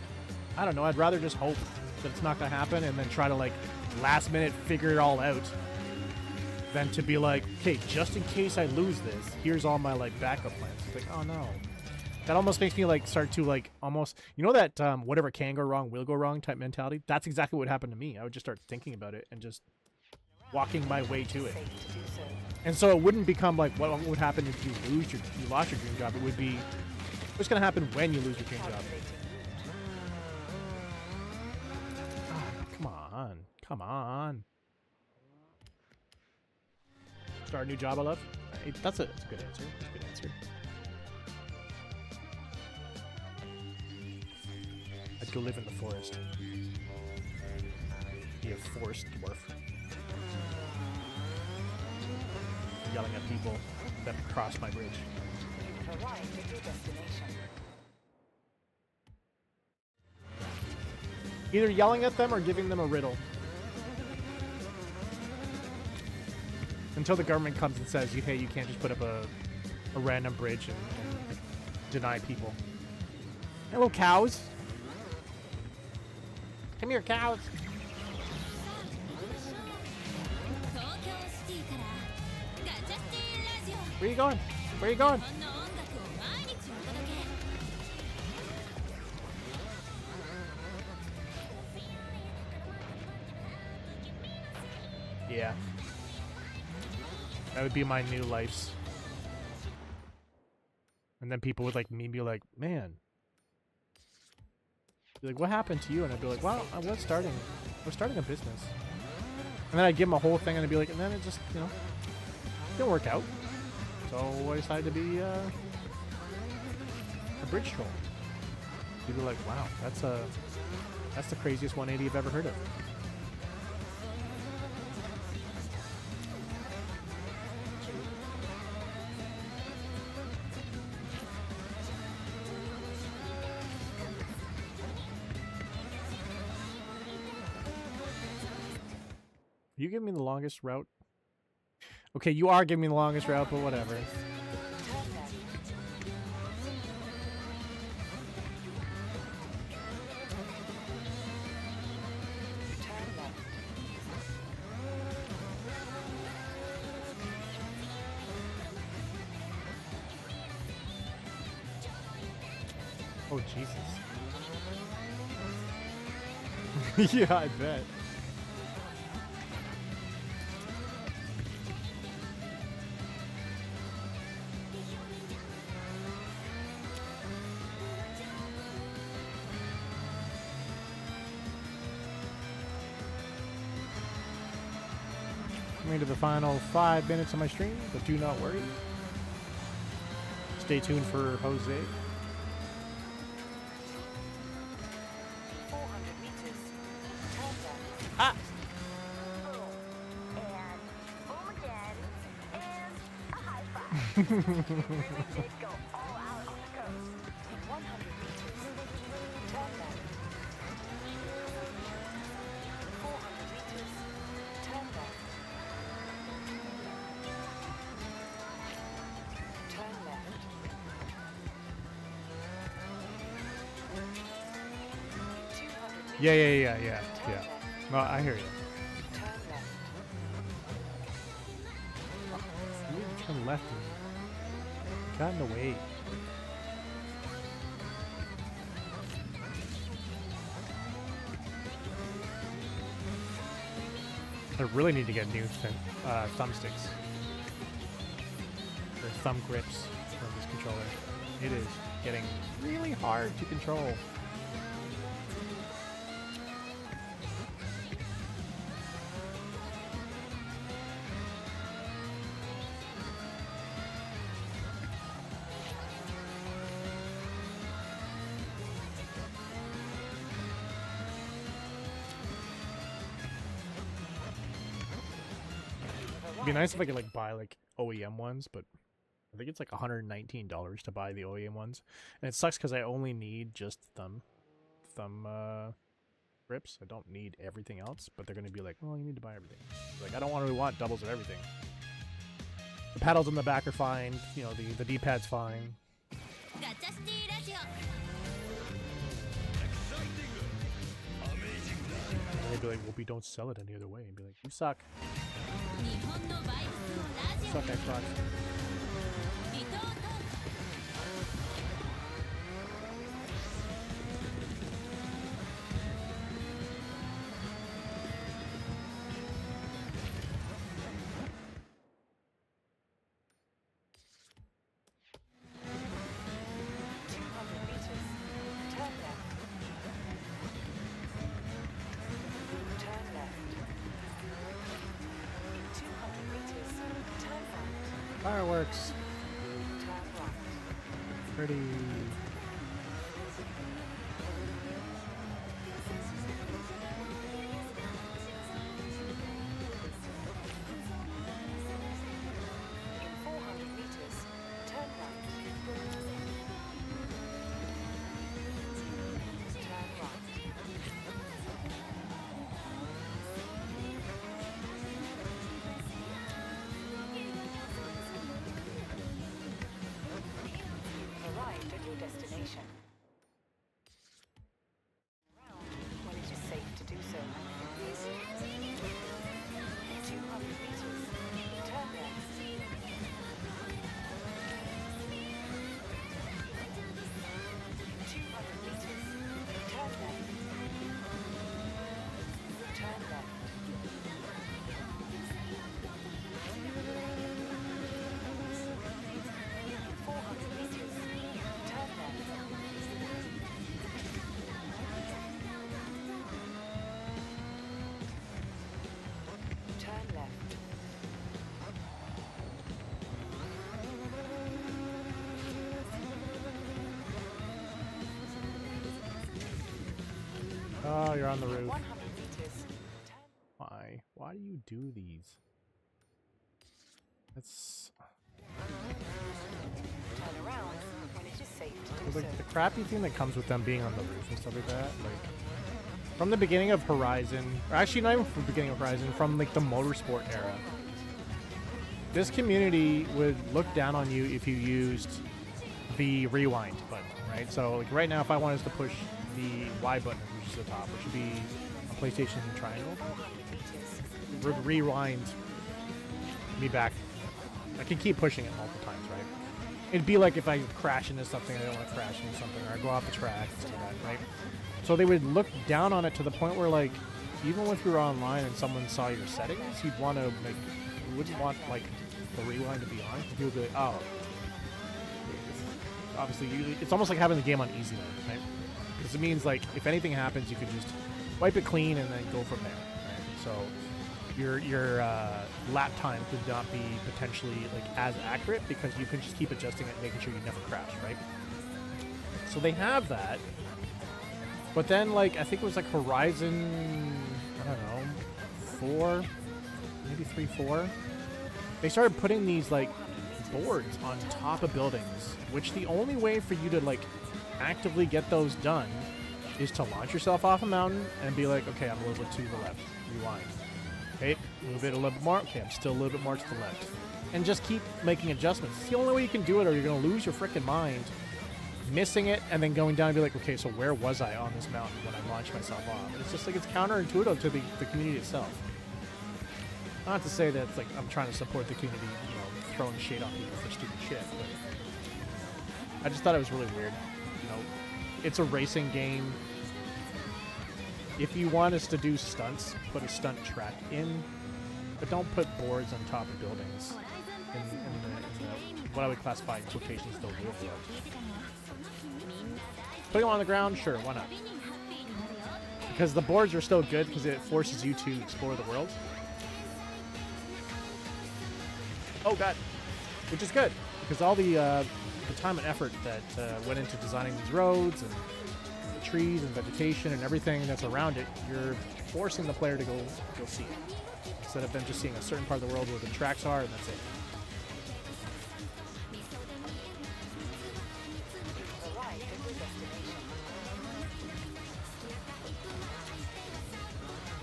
I don't know, I'd rather just hope that it's not going to happen and then try to, like, last minute figure it all out. than to be like, okay, just in case I lose this, here's all my like backup plans. It's like, oh no. That almost makes me like start to like almost, you know, that whatever can go wrong will go wrong type mentality. That's exactly what happened to me. I would just start thinking about it and just walking my way to it. Safe to do so. And so it wouldn't become like what would happen if you lost your dream job. It would be what's gonna happen when you lose your dream job. Calculating route. Come on, come on. Start a new job I love. That's a good answer. That's a good answer. I'd go live in the forest. Be a forest dwarf. Yelling at people that cross my bridge. You've arrived at your destination. Either yelling at them or giving them a riddle. Until the government comes and says, hey, you can't just put up a random bridge and deny people. Hello, cows. Come here, cows. Where you going? Where you going? Yeah. That would be my new lives. And then people would like me be like, man. Be like, what happened to you? And I'd be like, well, I was starting a business. And then I'd give them a whole thing and I'd be like, and then it just, you know, didn't work out. So I decided to be a bridge troll. People are like, wow, that's the craziest 180 I've ever heard of. You give me the longest route. Okay, you are giving me the longest route, but whatever. Oh, Jesus. Yeah, I bet. Coming to the final 5 minutes of my stream, but do not worry. Stay tuned for Jose. 400 meters. Turn left. Ah! And home again, and a high five. They go all out on the coast. In 100 meters. Turn left. 400 meters. Turn left. Turn left. 200 meters. Yeah. Turn left. No, I hear you. Turn left. You need to turn left and got in the way. I really need to get new thumbsticks. Or thumb grips from this controller. It is getting really hard to control. It'd be nice if I could like buy like OEM ones, but I think it's like $119 to buy the OEM ones, and it sucks because I only need just thumb grips. I don't need everything else, but they're gonna be like, well, you need to buy everything. Like I don't really want doubles of everything. The paddles in the back are fine. You know, the D-pad's fine. And they'd be like, well, we don't sell it any other way. And be like, you suck. Suck Xbox. Fireworks. Pretty. Arrived at your destination. When it is safe to do so. 200 meters. Turn left. 200 meters. Turn left. Turn left. 400 meters. Turn left. Turn left. Oh, you're on the roof. 100 meters. Turn. Why? Why do you do these? That's Turn around when it is safe to do like so. the crappy thing that comes with them being on the roof and stuff like that. Like from the beginning of Horizon, or actually not even from the beginning of Horizon, from like the motorsport era, this community would look down on you if you used the rewind button, right? So like right now, if I wanted to push the Y button, which is the top, which would be a PlayStation triangle, it would rewind me back. I can keep pushing it multiple times, right? It'd be like if I crash into something, I don't want to crash into something, or I go off the track and stuff like that, right? So they would look down on it to the point where, like, even if you were online and someone saw your settings, you'd want to, like, you wouldn't want, like, the rewind to be on. People would be like, oh. Obviously, it's almost like having the game on easy mode, right? Because it means, like, if anything happens, you can just wipe it clean and then go from there, right? So your lap time could not be potentially like as accurate because you can just keep adjusting it, making sure you never crash, right? So they have that, but then like I think it was like Horizon, I don't know, 4, maybe 3, 4. They started putting these like boards on top of buildings, which the only way for you to like actively get those done is to launch yourself off a mountain and be like, okay, I'm a little bit to the left, rewind. Okay, a little bit more. Okay, I'm still a little bit more to the left. And just keep making adjustments. It's the only way you can do it, or you're going to lose your freaking mind missing it and then going down and be like, okay, so where was I on this mountain when I launched myself off? And it's just like it's counterintuitive to the community itself. Not to say that it's like I'm trying to support the community, you know, throwing shade on people for stupid shit, but I just thought it was really weird. You know, it's a racing game. If you want us to do stunts, put a stunt track in, but don't put boards on top of buildings in the what I would classify in quotations the real world. Putting them on the ground, sure, why not? Because the boards are still good because it forces you to explore the world. Oh god, which is good because all the time and effort that went into designing these roads and the trees and vegetation and everything that's around it, you're forcing the player to go see it instead of them just seeing a certain part of the world where the tracks are and that's it.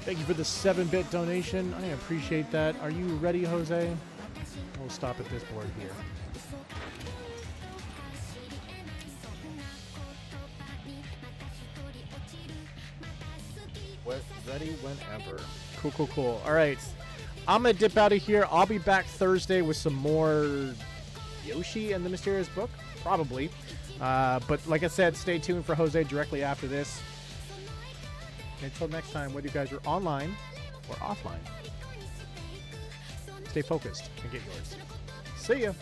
Thank you for the 7-bit donation. I appreciate that. Are you ready, Jose? We'll stop at this board here. Ready whenever. Cool. All right. I'm going to dip out of here. I'll be back Thursday with some more Yoshi and the Mysterious Book. Probably. But like I said, stay tuned for Jose directly after this. Until next time, whether you guys are online or offline, stay focused and get yours. See ya.